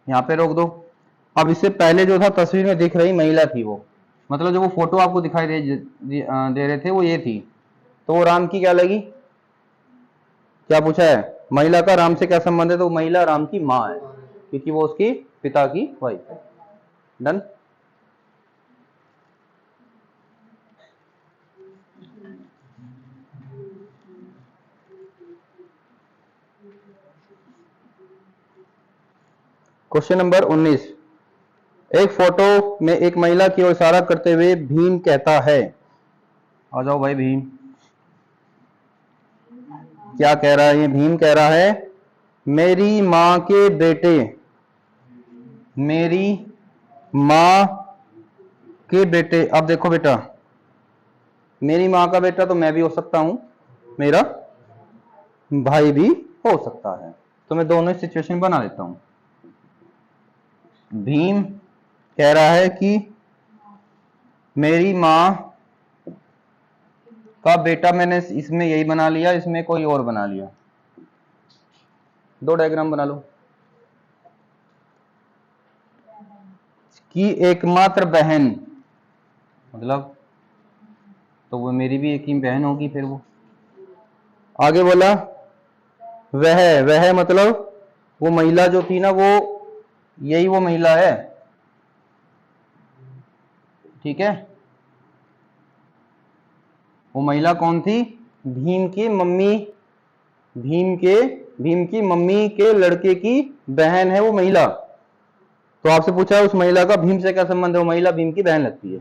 यहां पे रोक दो। अब इससे पहले जो था तस्वीर में दिख रही महिला थी वो, मतलब जो वो फोटो आपको दिखाई दे रहे थे वो ये थी, तो वो राम की क्या लगी, क्या पूछा है, महिला का राम से क्या संबंध है, तो महिला राम की माँ है क्योंकि वो उसकी पिता की वाइफ है, डन। क्वेश्चन नंबर 19, एक फोटो में एक महिला की ओर इशारा करते हुए भीम कहता है, आ जाओ भाई भीम, क्या कह रहा है ये, भीम कह रहा है मेरी माँ के बेटे, मेरी माँ के बेटे। अब देखो बेटा, मेरी माँ का बेटा तो मैं भी हो सकता हूं, मेरा भाई भी हो सकता है, तो मैं दोनों सिचुएशन बना देता हूं। भीम कह रहा है कि मेरी माँ का बेटा, मैंने इसमें यही बना लिया, इसमें कोई और बना लिया, दो डायग्राम बना लो, कि एकमात्र बहन मतलब तो वो मेरी भी एक ही बहन होगी फिर वो। आगे बोला वह मतलब वो महिला जो थी ना वो, यही वो महिला है, ठीक है। वो महिला कौन थी, भीम की मम्मी, भीम की मम्मी के लड़के की बहन है वो महिला, तो आपसे पूछा है उस महिला का भीम से क्या संबंध है, वो महिला भीम की बहन लगती है,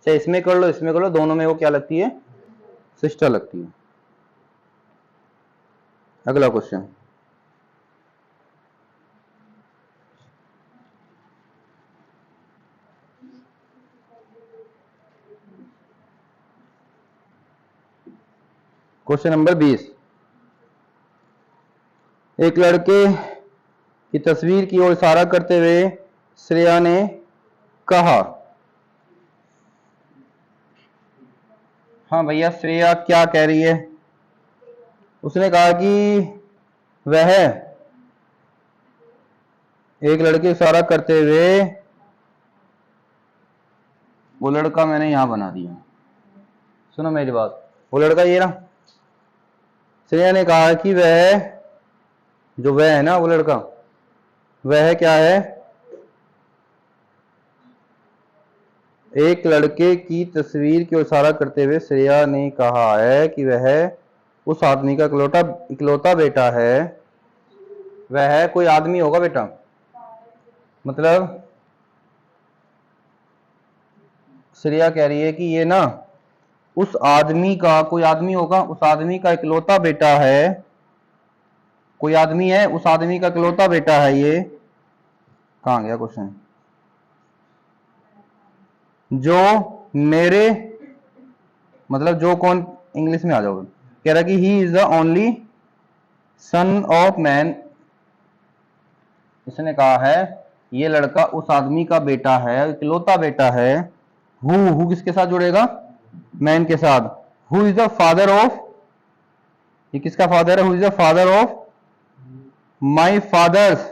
चाहे इसमें कर लो इसमें कर लो, दोनों में वो क्या लगती है, सिस्टर लगती है। अगला क्वेश्चन, क्वेश्चन नंबर 20। एक लड़के की तस्वीर की ओर इशारा करते हुए श्रेया ने कहा, हाँ भैया श्रेया क्या कह रही है, उसने कहा कि वह, एक लड़के इशारा करते हुए, वो लड़का मैंने यहां बना दिया, सुनो मेरी बात, वो लड़का ये ना, श्रेया ने कहा कि वह, जो वह है ना वो लड़का, वह क्या है, एक लड़के की तस्वीर की ओर इशारा करते हुए श्रेया ने कहा है कि वह उस आदमी का इकलौता बेटा है। वह कोई आदमी होगा बेटा, मतलब श्रेया कह रही है कि ये ना उस आदमी का, कोई आदमी होगा, उस आदमी का इकलौता बेटा है, कोई आदमी है, उस आदमी का इकलौता बेटा है ये। कहां गया क्वेश्चन, जो मेरे, मतलब जो कौन, इंग्लिश में आ जाओगे, कह रहा कि he is the only son of man, इसने कहा है ये लड़का उस आदमी का बेटा है, इकलौता बेटा है। हु किसके साथ जुड़ेगा, मैन के साथ। Who is the father of, ये किसका फादर है, who is the father of my fathers,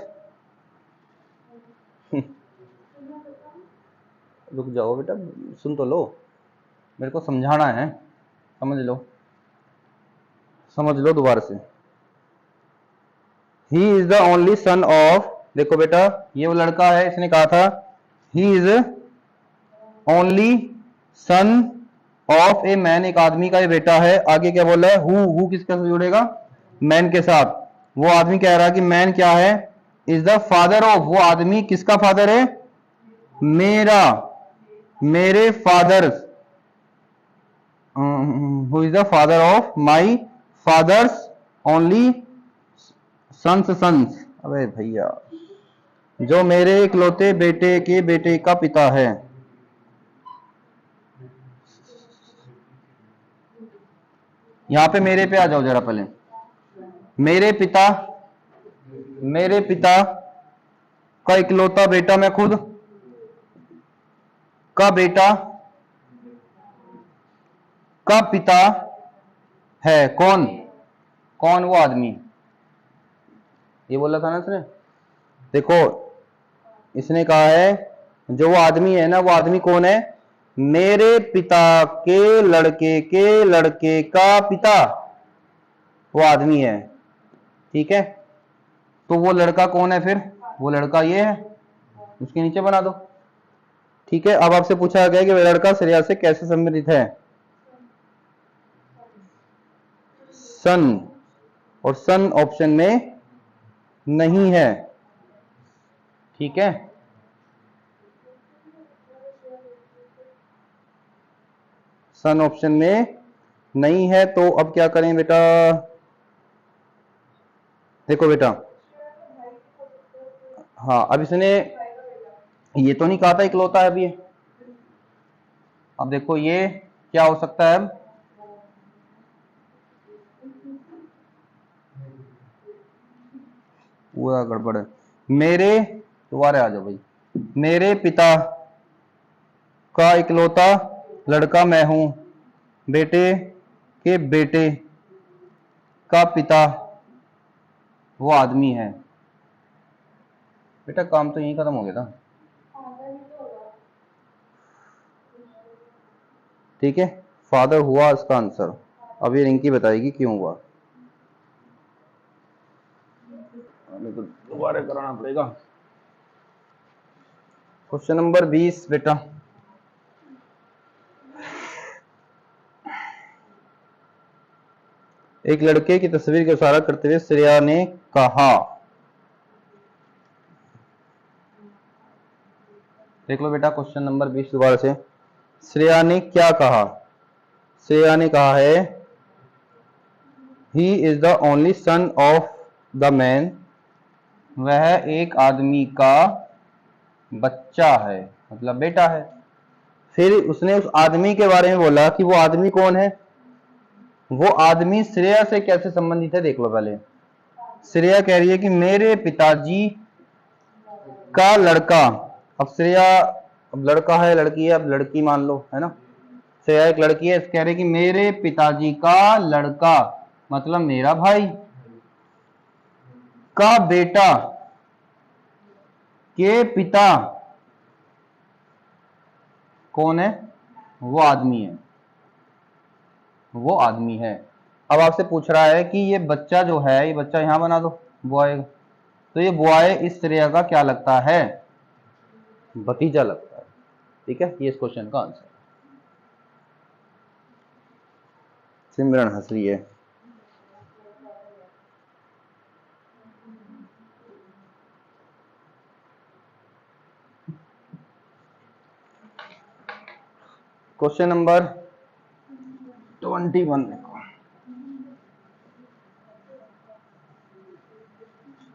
रुक जाओ बेटा, सुन तो लो, मेरे को समझाना है, समझ लो दोबारा से। He is the only son of, देखो बेटा ये वो लड़का है, इसने कहा था he is only son of a man, एक आदमी का ये बेटा है। आगे क्या बोला है, हु किसके साथ जुड़ेगा, मैन के साथ। वो आदमी कह रहा है कि मैन क्या है, इज द फादर ऑफ, वो आदमी किसका फादर है, मेरा, मेरे father, who is the father of my father's only sons, अबे भैया, जो मेरे इकलौते बेटे के बेटे का पिता है। यहां पे मेरे पे आ जाओ जरा पहले, मेरे पिता, मेरे पिता का इकलौता बेटा, मैं खुद का बेटा का पिता है कौन, कौन वो आदमी, ये बोला था ना इसने। देखो इसने कहा है जो वो आदमी है ना, वो आदमी कौन है, मेरे पिता के लड़के का पिता, वो आदमी है, ठीक है। तो वो लड़का कौन है फिर, वो लड़का ये है, उसके नीचे बना दो, ठीक है। अब आपसे पूछा गया कि वह लड़का श्रेया से कैसे संबंधित है, सन, और सन ऑप्शन में नहीं है, ठीक है। सन ऑप्शन में नहीं है, तो अब क्या करें बेटा, देखो बेटा, हाँ अब इसने ये तो नहीं कहा था इकलौता है अभी, अब देखो ये क्या हो सकता है, अब पूरा गड़बड़ है। मेरे, दोबारा आ जाओ भाई, मेरे पिता का इकलौता लड़का मैं हूं, बेटे के बेटे का पिता वो आदमी है। बेटा काम तो यही खत्म हो गया था, ठीक है। फादर हुआ इसका आंसर, अब ये रिंकी बताएगी क्यों हुआ, तो दोबारा कराना पड़ेगा। क्वेश्चन नंबर 20 बेटा, एक लड़के की तस्वीर का इशारा करते हुए श्रेया ने कहा, देख लो बेटा क्वेश्चन नंबर 20 दोबारा से। श्रेया ने क्या कहा? श्रेया ने कहा है he is the only son of the man, वह एक आदमी का बच्चा है, मतलब बेटा है। फिर उसने उस आदमी के बारे में बोला कि वो आदमी कौन है। वो आदमी श्रेया से कैसे संबंधित है देख लो पहले। श्रेया कह रही है कि मेरे पिताजी का लड़का। अब श्रेया, अब लड़का है लड़की है, अब लड़की मान लो, है ना। श्रेया एक लड़की है, कह रही कि मेरे पिताजी का लड़का मतलब मेरा भाई का बेटा के पिता कौन है? वो आदमी है, वो आदमी है। अब आपसे पूछ रहा है कि ये बच्चा जो है, ये बच्चा यहां बना दो बॉय, तो ये बॉय इस श्रेया का क्या लगता है? भतीजा लगता है। ठीक है, ये इस क्वेश्चन का आंसर। सिमरन हंस रही है। क्वेश्चन नंबर 21 देखो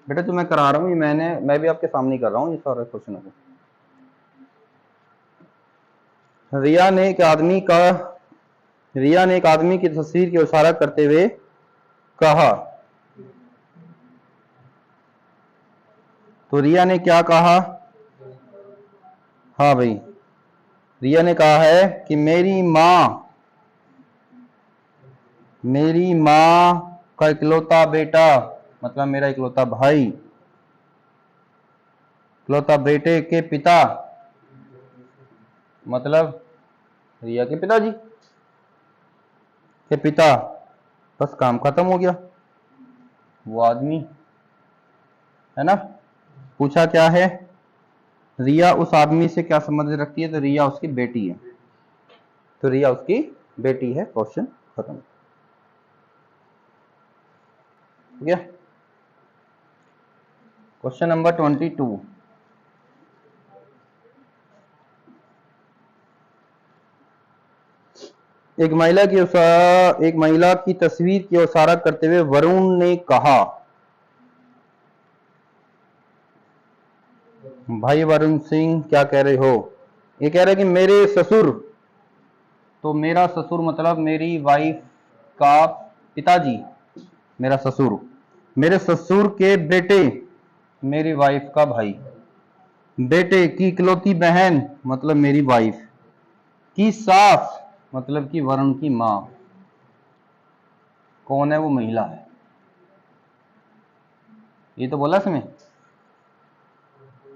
बेटा, जो मैं करा रहा हूँ ये मैं भी आपके सामने कर रहा हूँ ये सारे क्वेश्चन को। रिया ने एक आदमी की तस्वीर की इशारा करते हुए कहा। तो रिया ने क्या कहा? हाँ भाई, रिया ने कहा है कि मेरी माँ का इकलौता बेटा, मतलब मेरा इकलौता भाई, इकलौता बेटे के पिता मतलब रिया के पिताजी के पिता। बस काम खत्म हो गया, वो आदमी है ना। पूछा क्या है? रिया उस आदमी से क्या संबंध रखती है? तो रिया उसकी बेटी है, तो रिया उसकी बेटी है। क्वेश्चन खत्म। ठीक है। Question number 22। एक महिला की तस्वीर की ओर इशारा करते हुए वरुण ने कहा। भाई वरुण सिंह क्या कह रहे हो? ये कह रहे कि मेरे ससुर, तो मेरा ससुर मतलब मेरी वाइफ का पिताजी, मेरा ससुर, मेरे ससुर के बेटे मेरी वाइफ का भाई, बेटे की इकलौती बहन मतलब मेरी वाइफ की सास मतलब कि वरुण की मां। कौन है? वो महिला है। ये तो बोला इसमें।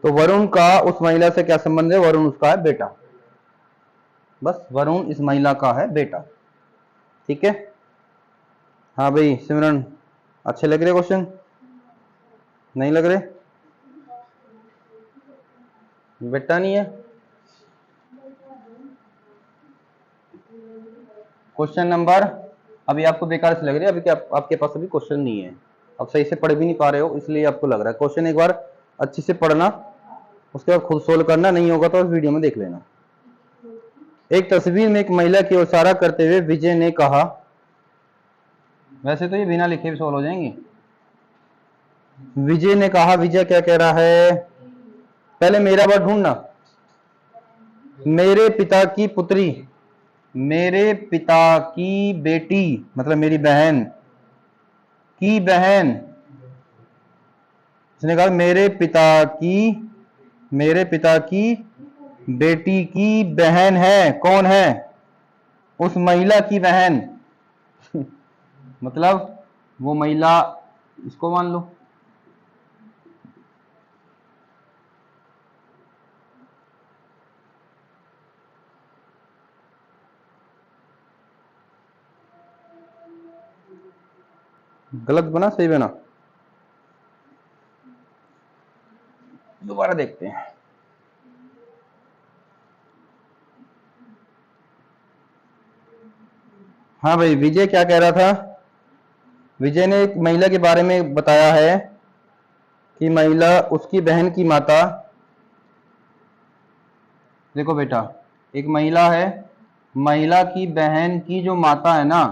तो वरुण का उस महिला से क्या संबंध है? वरुण उसका है बेटा, बस वरुण इस महिला का है बेटा। ठीक है। हाँ भाई सिमरन, अच्छे लग रहे क्वेश्चन? नहीं लग रहे? बेटा नहीं है। क्वेश्चन नंबर, अभी आपको बेकार से लग रही है, अभी क्या आपके पास अभी क्वेश्चन नहीं है, अब सही से पढ़ भी नहीं पा रहे हो इसलिए आपको लग रहा है। क्वेश्चन एक बार अच्छे से पढ़ना, उसके बाद खुद सोल्व करना, नहीं होगा तो वीडियो में देख लेना। एक तस्वीर में एक महिला की ओर इशारा करते हुए विजय ने कहा। वैसे तो ये बिना लिखे भी सोल्व हो जाएंगे। विजय ने कहा, विजय क्या कह रहा है? पहले मेरा वर्ड ढूंढना। मेरे पिता की पुत्री, मेरे पिता की बेटी मतलब मेरी बहन की बहन। इसने कहा मेरे पिता की बेटी की बहन है। कौन है? उस महिला की बहन मतलब वो महिला, इसको मान लो। गलत बना सही बना? दोबारा देखते हैं। हाँ भाई, विजय क्या कह रहा था? विजय ने एक महिला के बारे में बताया है कि महिला उसकी बहन की माता देखो बेटा, एक महिला है, महिला की बहन की जो माता है ना,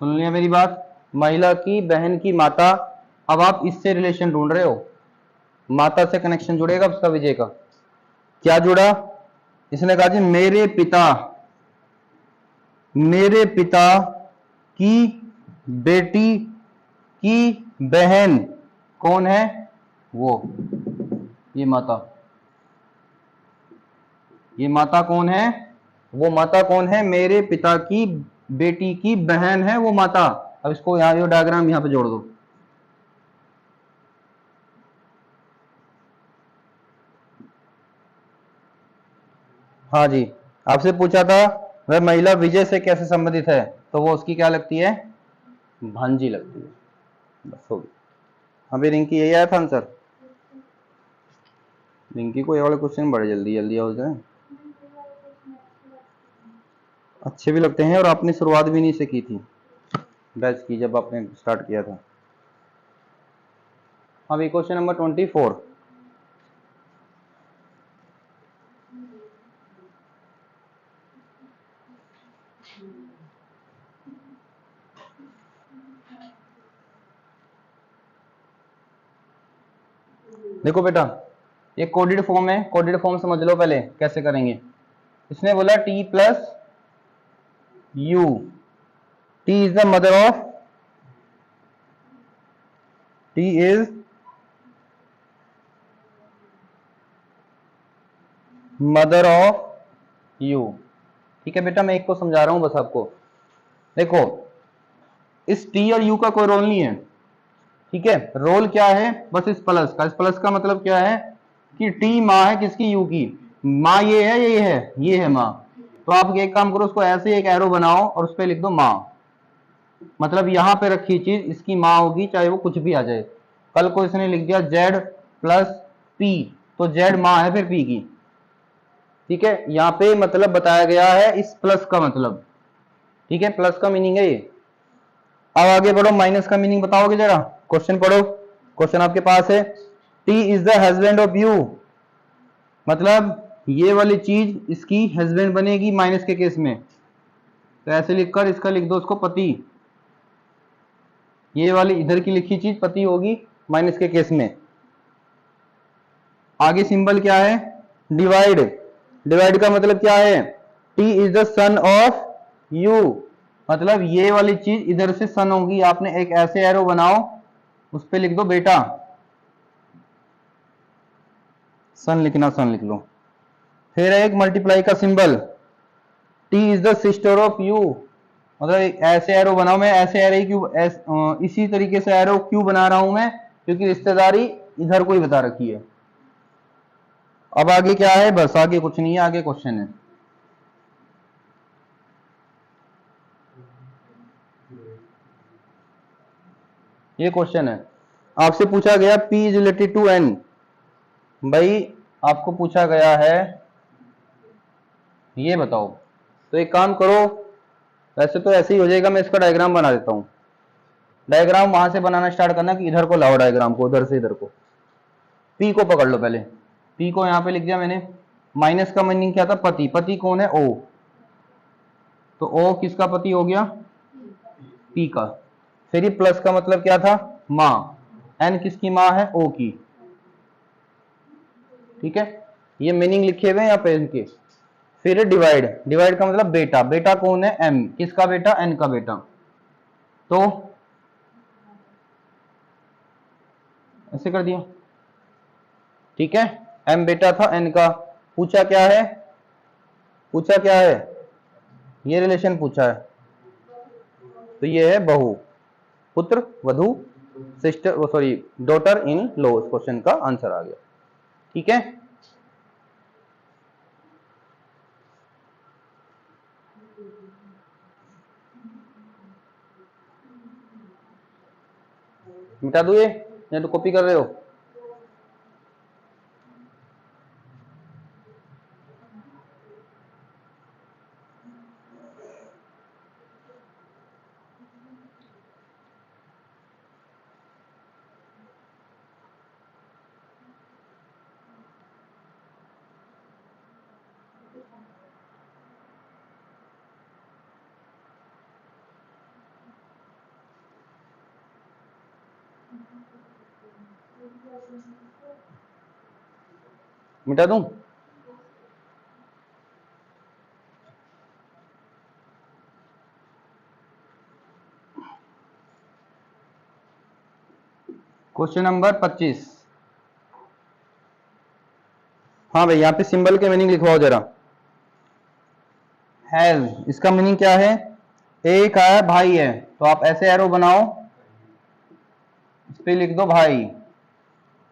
सुन लिया मेरी बात, महिला की बहन की माता। अब आप इससे रिलेशन ढूंढ रहे हो, माता से कनेक्शन जुड़ेगा उसका विजय का। क्या जुड़ा? इसने कहा जी मेरे पिता की बेटी की बहन कौन है? वो, ये माता। ये माता कौन है? वो माता कौन है? मेरे पिता की बेटी की बहन है वो माता। अब इसको यहां, ये डायग्राम यहां पे जोड़ दो। हाँ जी, आपसे पूछा था वह महिला विजय से कैसे संबंधित है, तो वो उसकी क्या लगती है? भांजी लगती है। बस हो गई। अभी रिंकी यही आया था आंसर। रिंकी को ये वाले क्वेश्चन बड़े जल्दी जल्दी हो जाए, अच्छे भी लगते हैं, और आपने शुरुआत भी नहीं से की थी बैच की जब आपने स्टार्ट किया था। अभी क्वेश्चन नंबर 24। देखो बेटा, ये कोडेड फॉर्म है, कोडेड फॉर्म समझ लो पहले कैसे करेंगे। इसने बोला T plus you, T is the mother of, T is mother of you. ठीक है बेटा, मैं एक को समझा रहा हूं बस आपको। देखो, इस टी और यू का कोई रोल नहीं है, ठीक है। रोल क्या है? बस इस प्लस का। इस प्लस का मतलब क्या है कि टी माँ है किसकी? यू की। माँ ये है, ये है माँ। तो आप एक काम करो, उसको ऐसे एक एरो बनाओ और उस पर लिख दो माँ। मतलब यहां पे रखी चीज इसकी माँ होगी, चाहे वो कुछ भी आ जाए। कल को इसने लिख दिया जेड प्लस पी, तो जेड माँ है फिर पी की। ठीक है, यहाँ पे मतलब बताया गया है इस प्लस का मतलब। ठीक है, प्लस का मीनिंग है ये। अब आगे बढ़ो, माइनस का मीनिंग बताओगे जरा? क्वेश्चन पढ़ो, क्वेश्चन आपके पास है। T is the husband of you, मतलब ये वाली चीज इसकी हस्बैंड बनेगी माइनस के केस में, तो ऐसे लिखकर इसका लिख दो उसको पति। ये वाली इधर की लिखी चीज पति होगी माइनस के केस में। आगे सिंबल क्या है? डिवाइड। डिवाइड का मतलब क्या है? T is the son of you, मतलब ये वाली चीज इधर से सन होगी। आपने एक ऐसे एरो बनाओ, उस पर लिख दो बेटा, सन लिखना, सन लिख लो। फिर एक मल्टीप्लाई का symbol, T is the sister of you, मतलब एक ऐसे एरो बनाओ। मैं ऐसे एरो क्यों, इसी तरीके से एरो क्यों बना रहा हूं मैं? क्योंकि रिश्तेदारी इधर को ही बता रखी है। अब आगे क्या है? बस आगे कुछ नहीं है, आगे क्वेश्चन है। ये क्वेश्चन है, आपसे पूछा गया P is related to N। भाई आपको पूछा गया है ये बताओ, तो एक काम करो, वैसे तो ऐसे ही हो जाएगा, मैं इसका डायग्राम बना देता हूं। डायग्राम वहां से बनाना स्टार्ट करना कि इधर को लाओ डायग्राम को, उधर से इधर को। P को पकड़ लो पहले, P को यहां पे लिख दिया मैंने। माइनस का मीनिंग क्या था? पति। पति कौन है? O, तो O किसका पति हो गया? P का। फिर ये प्लस का मतलब क्या था? माँ। N किसकी माँ है? O की। ठीक है, ये मीनिंग लिखे हुए हैं यहाँ पे इनके। फिर डिवाइड। डिवाइड का मतलब बेटा। बेटा कौन है? M, किसका बेटा? N का बेटा। तो ऐसे कर दिया, ठीक है। M बेटा था N का। पूछा क्या है? पूछा क्या है? ये रिलेशन पूछा है, तो ये है बहू, पुत्र, वधु, सिस्टर, वो सॉरी डॉटर इन लॉ। इस क्वेश्चन का आंसर आ गया। ठीक है, मिटा दू ये, या तो कॉपी कर रहे हो? मिटा दूं? Question number 25। हाँ भाई, यहाँ पे सिंबल के मीनिंग लिखवाओ जरा। हैज, इसका मीनिंग क्या है? ए का है भाई है, तो आप ऐसे एरो बनाओ, इस पे लिख दो भाई,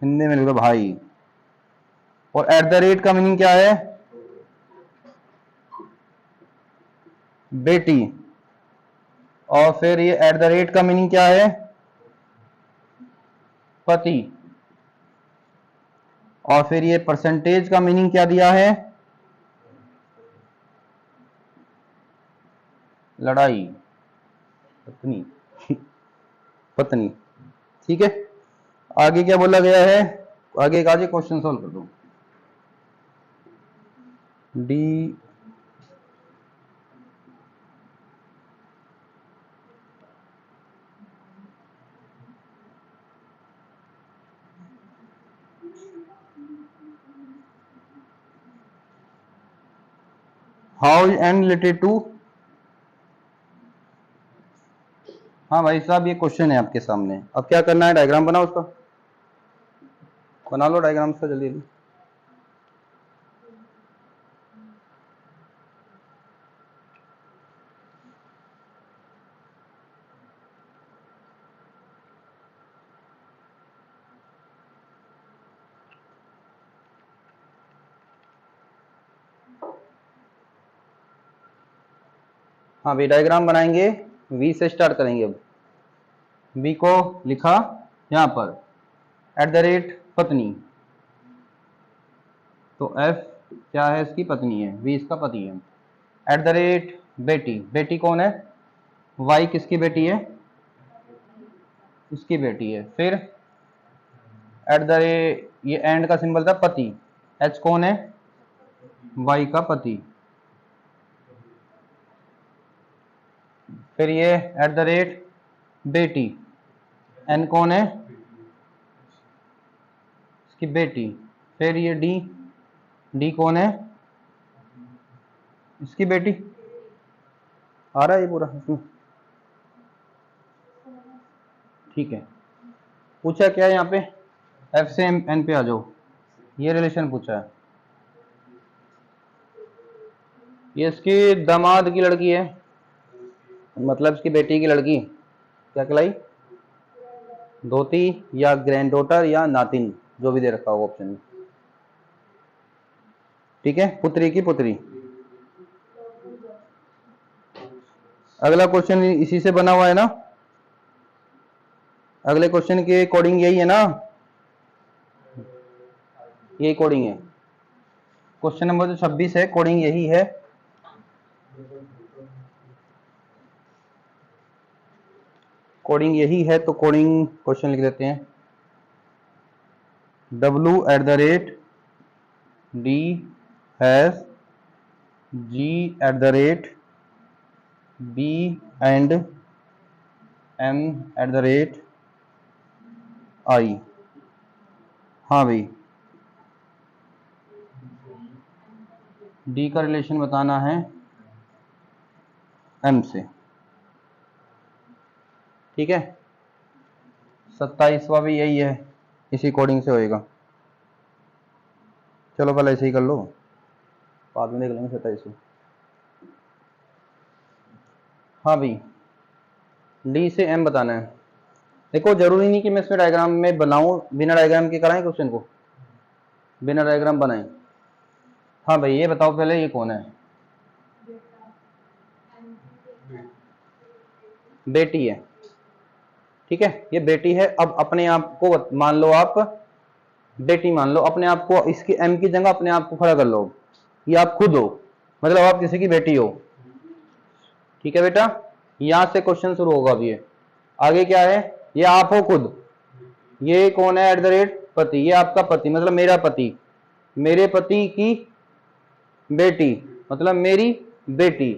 हिंदी में लिख दो भाई। और एट द रेट का मीनिंग क्या है? बेटी। और फिर ये एट द रेट का मीनिंग क्या है? पति। और फिर ये परसेंटेज का मीनिंग क्या दिया है? लड़ाई, पत्नी। पत्नी। ठीक है, आगे क्या बोला गया है? आगे का क्वेश्चन सॉल्व कर दो। D how and related to. हाँ भाई साहब, ये क्वेश्चन है आपके सामने, अब क्या करना है? डायग्राम बनाओ उसका, बना लो डायग्राम उसका जल्दी जल्दी। हाँ भाई, डायग्राम बनाएंगे, वी से स्टार्ट करेंगे। अब वी को लिखा यहां पर, एट द रेट पत्नी, तो एफ क्या है? इसकी पत्नी है, वी इसका पति है। एट द रेट बेटी, बेटी कौन है? वाई किसकी बेटी है? इसकी बेटी है। फिर एट द रेट, ये एंड का सिंबल था, पति, एच कौन है? वाई का पति। फिर ये एट द रेट बेटी, एन कौन है? इसकी बेटी। फिर ये डी, डी कौन है? इसकी बेटी। आ रहा है ये पूरा इसमें? ठीक है, पूछा क्या है यहाँ पे? एफ से एन पे आ जाओ, ये रिलेशन पूछा है। ये इसकी दामाद की लड़की है, मतलब इसकी बेटी की लड़की, क्या कहलाई? धोती या ग्रैंड डॉटर या नातिन, जो भी दे रखा होगा ऑप्शन में। ठीक है, पुत्री की पुत्री। अगला क्वेश्चन इसी से बना हुआ है ना? अगले क्वेश्चन के अकॉर्डिंग यही है ना? ये कोडिंग है। क्वेश्चन नंबर जो 26 है, कोडिंग यही है। कोडिंग यही है, तो कोडिंग क्वेश्चन लिख देते हैं। W at the rate D has G at the rate B and M at the rate I। हाँ भाई, डी का रिलेशन बताना है एम से। ठीक है, 27वां भी यही है, इसी कोडिंग से होएगा। चलो पहले ऐसे ही कर लो, बाद में देख लेंगे 27। हाँ भाई, डी से एम बताना है। देखो, जरूरी नहीं कि मैं इसमें डायग्राम में बनाऊं, बिना डायग्राम के कराएं क्वेश्चन को, बिना डायग्राम बनाएं। हाँ भाई, ये बताओ पहले, ये कौन है? बेटी है। ठीक है, ये बेटी है। अब अपने आप को मान लो, आप बेटी मान लो, अपने आप को इसकी एम की जगह अपने आप को खड़ा कर लो, ये आप खुद हो, मतलब आप किसी की बेटी हो। ठीक है बेटा, यहां से क्वेश्चन शुरू होगा। अभी ये आगे क्या है? ये आप हो खुद, ये कौन है? एट द रेट पति, ये आपका पति, मतलब मेरा पति, मेरे पति की बेटी, मतलब मेरी बेटी,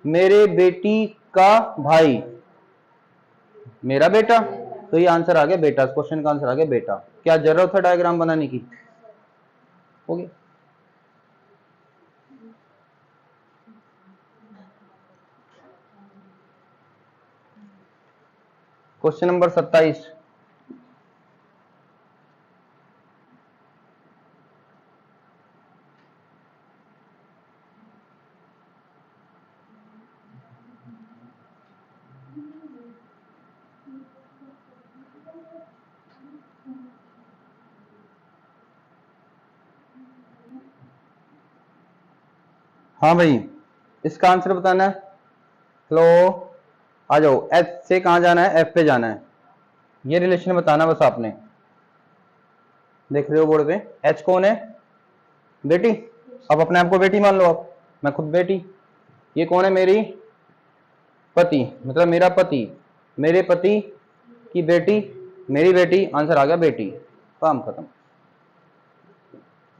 मेरे बेटी का भाई, मेरा बेटा। तो ये आंसर आ गया बेटा, इस क्वेश्चन का आंसर आ गया बेटा। क्या जरूरत है डायग्राम बनाने की? हो गया। Question number 27। हाँ भाई, इसका आंसर बताना है। हेलो, आ जाओ। एच से कहां जाना है? एफ पे जाना है। ये रिलेशन बताना बस आपने। देख रहे हो बोर्ड पे, एच कौन है? बेटी। अब अपने आप को बेटी मान लो आप, मैं खुद बेटी। ये कौन है? मेरी पति, मतलब मेरा पति, मेरे पति की बेटी, मेरी बेटी। आंसर आ गया बेटी, काम खत्म।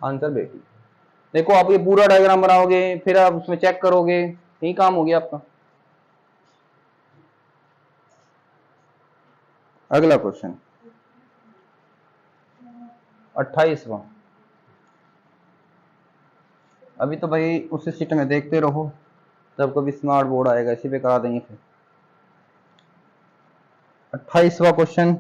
आंसर बेटी। देखो आप ये पूरा डायग्राम बनाओगे, फिर आप उसमें चेक करोगे, यही काम हो गया आपका। अगला क्वेश्चन 28वां। अभी तो भाई उसी सीट में देखते रहो, जब कभी स्मार्ट बोर्ड आएगा इसी पे करा देंगे फिर। 28वां क्वेश्चन।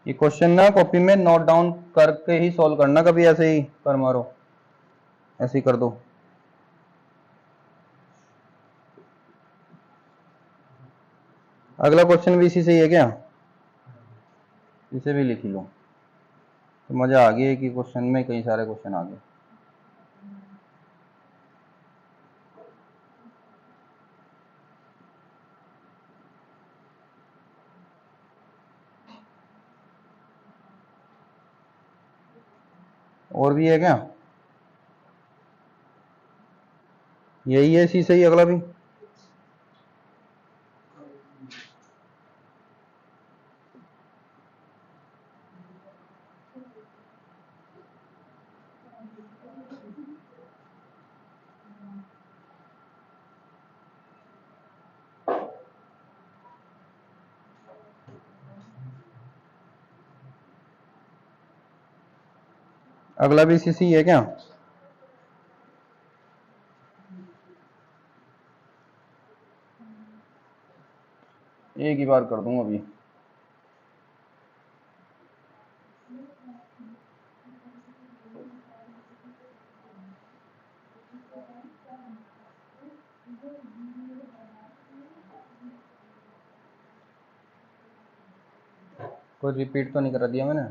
ये क्वेश्चन ना कॉपी में नोट डाउन करके ही सॉल्व करना, कभी ऐसे ही कर मारो, ऐसे ही कर दो। अगला क्वेश्चन भी इसी से ही है क्या? इसे भी लिख लो तो मजा आ गया कि क्वेश्चन में कई सारे क्वेश्चन आ गए। और भी है क्या? यही है, इसी से ही अगला भी। अगला भी इसी से ही है क्या? एक ही बार कर दूं अभी। कोई रिपीट तो नहीं करा दिया मैंने?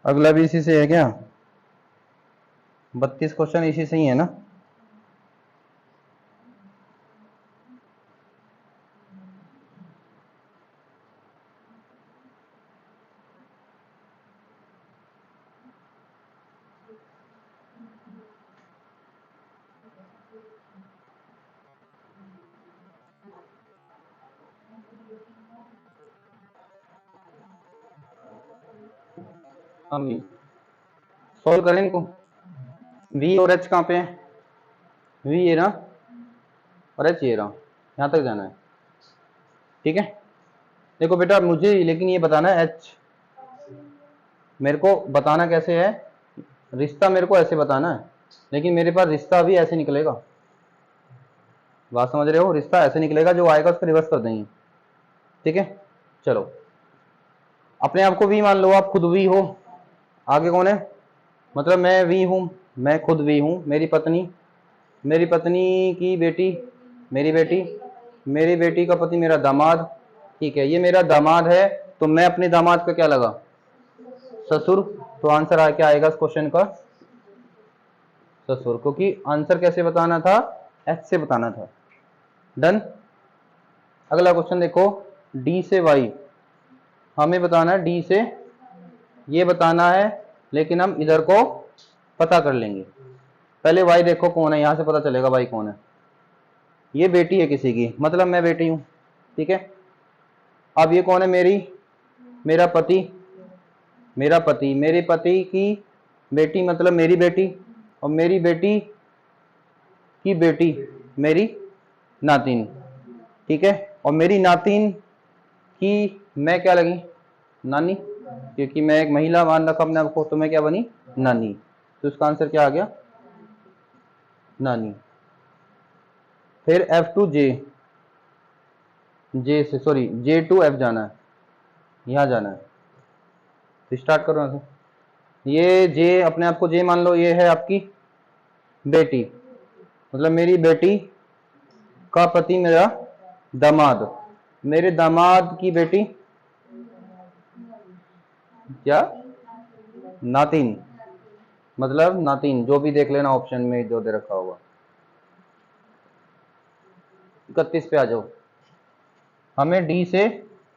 अगला भी इसी से है क्या? 32 क्वेश्चन इसी से ही है ना? हाँ भाई, सॉल्व करें इनको। वी और एच कहाँ पे है? वी ये ना, और एच ये रहा, यहाँ तक जाना है। ठीक है, देखो बेटा मुझे लेकिन ये बताना है एच मेरे को बताना कैसे है, रिश्ता मेरे को ऐसे बताना है, लेकिन मेरे पास रिश्ता भी ऐसे निकलेगा। बात समझ रहे हो? रिश्ता ऐसे निकलेगा, जो आएगा उसको रिवर्स कर देंगे। ठीक है, चलो अपने आप को वी मान लो, आप खुद वी हो। आगे कौन है? मतलब मैं वी हूं, मैं खुद वी हूं। मेरी पत्नी, मेरी पत्नी की बेटी, मेरी बेटी, मेरी बेटी का पति मेरा दामाद। ठीक है, ये मेरा दामाद है, तो मैं अपने दामाद का क्या लगा? ससुर। तो आंसर क्या आएगा इस क्वेश्चन का? ससुर, क्योंकि आंसर कैसे बताना था? एच से बताना था। डन। अगला क्वेश्चन देखो, डी से वाई हमें बताना है, डी से ये बताना है, लेकिन हम इधर को पता कर लेंगे। पहले वाई देखो कौन है, यहां से पता चलेगा वाई कौन है। ये बेटी है किसी की, मतलब मैं बेटी हूं। ठीक है, अब ये कौन है? मेरी मेरा पति, मेरा पति, मेरे पति की बेटी मतलब मेरी बेटी, और मेरी बेटी की बेटी मेरी नातिन, ठीक है। और मेरी नातिन की मैं क्या लगी, नानी, क्योंकि मैं एक महिला मान रखा अपने आप को, तो मैं क्या बनी, नानी। तो इसका आंसर क्या आ गया, नानी। फिर F टू J, J से सॉरी J टू F जाना है, यहां जाना है। तो स्टार्ट करो यहाँ से। ये J अपने आप को J मान लो, ये है आपकी बेटी, मतलब मेरी बेटी का पति मेरा दामाद, मेरे दामाद की बेटी क्या, नातिन, मतलब नातिन, जो भी देख लेना ऑप्शन में जो दे रखा होगा। 31 पे आ जाओ। हमें डी से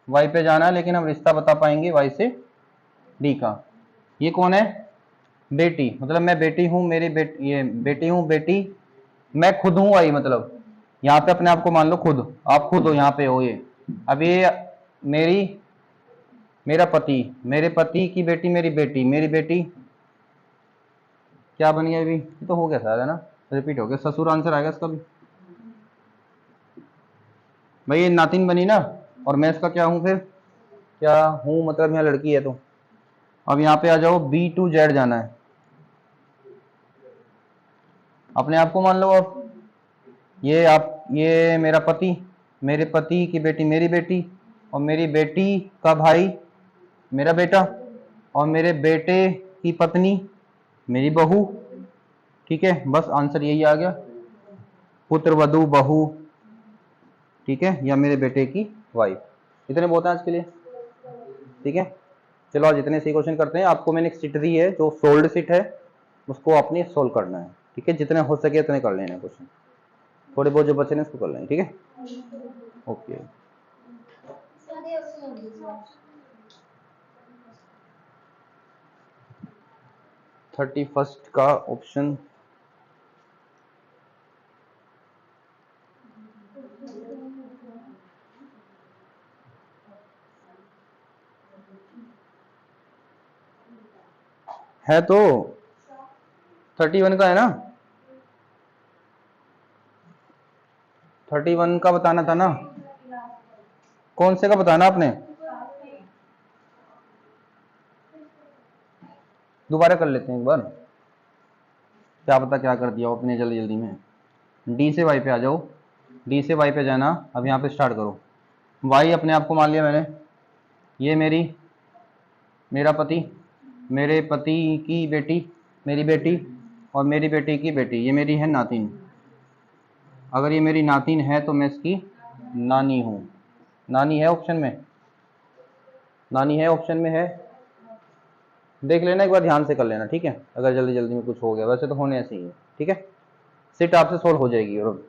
वाई पे जाना है, लेकिन हम रिश्ता बता पाएंगे वाई से डी का। ये कौन है, बेटी, मतलब मैं बेटी हूं, मेरी बेटी, ये बेटी हूं, बेटी, मैं खुद हूं वाई, मतलब यहाँ पे अपने आप को मान लो खुद, आप खुद हो, यहाँ पे हो ये। अब ये मेरी, मेरा पति, मेरे पति की बेटी मेरी बेटी, मेरी बेटी क्या बन गया अभी, ये तो हो गया शायद, है ना, रिपीट हो गया, ससुर आंसर आएगा इसका भी। भाई ये नातिन बनी ना, और मैं इसका क्या हूं, फिर क्या हूं, मतलब यहाँ लड़की है। तो अब यहाँ पे आ जाओ, बी टू जेड जाना है, अपने आप को मान लो। अब ये आप, ये मेरा पति, मेरे पति की बेटी मेरी बेटी, और मेरी बेटी का भाई मेरा बेटा, और मेरे बेटे की पत्नी मेरी बहू, ठीक है। बस आंसर यही आ गया, पुत्र वधु बहू, ठीक है, या मेरे बेटे की वाइफ। इतने बहुत है आज के लिए, ठीक है। चलो आज इतने सही क्वेश्चन करते हैं। आपको मैंने एक सीट दी है जो सोल्ड सीट है, उसको आपने सोल्व करना है, ठीक है। जितने हो सके उतने कर लेना है क्वेश्चन, थोड़े बहुत जो बचे हैं उसको कर लेंगे, ठीक है। ओके 31 का ऑप्शन है, तो 31 का है ना, 31 का बताना था ना, कौन से का बताना आपने, दोबारा कर लेते हैं एक बार, क्या पता क्या कर दिया आपने जल्दी जल्दी में। डी से वाई पे आ जाओ, डी से वाई पे जाना। अब यहाँ पे स्टार्ट करो, वाई अपने आप को मान लिया मैंने, ये मेरी, मेरा पति, मेरे पति की बेटी मेरी बेटी, और मेरी बेटी की बेटी ये मेरी है नातिन। अगर ये मेरी नातिन है तो मैं इसकी नानी हूँ। नानी है ऑप्शन में, नानी है ऑप्शन में है, देख लेना एक बार, ध्यान से कर लेना, ठीक है। अगर जल्दी जल्दी में कुछ हो गया, वैसे तो होने ऐसे ही है, ठीक है। सिट आपसे सोल्व हो जाएगी और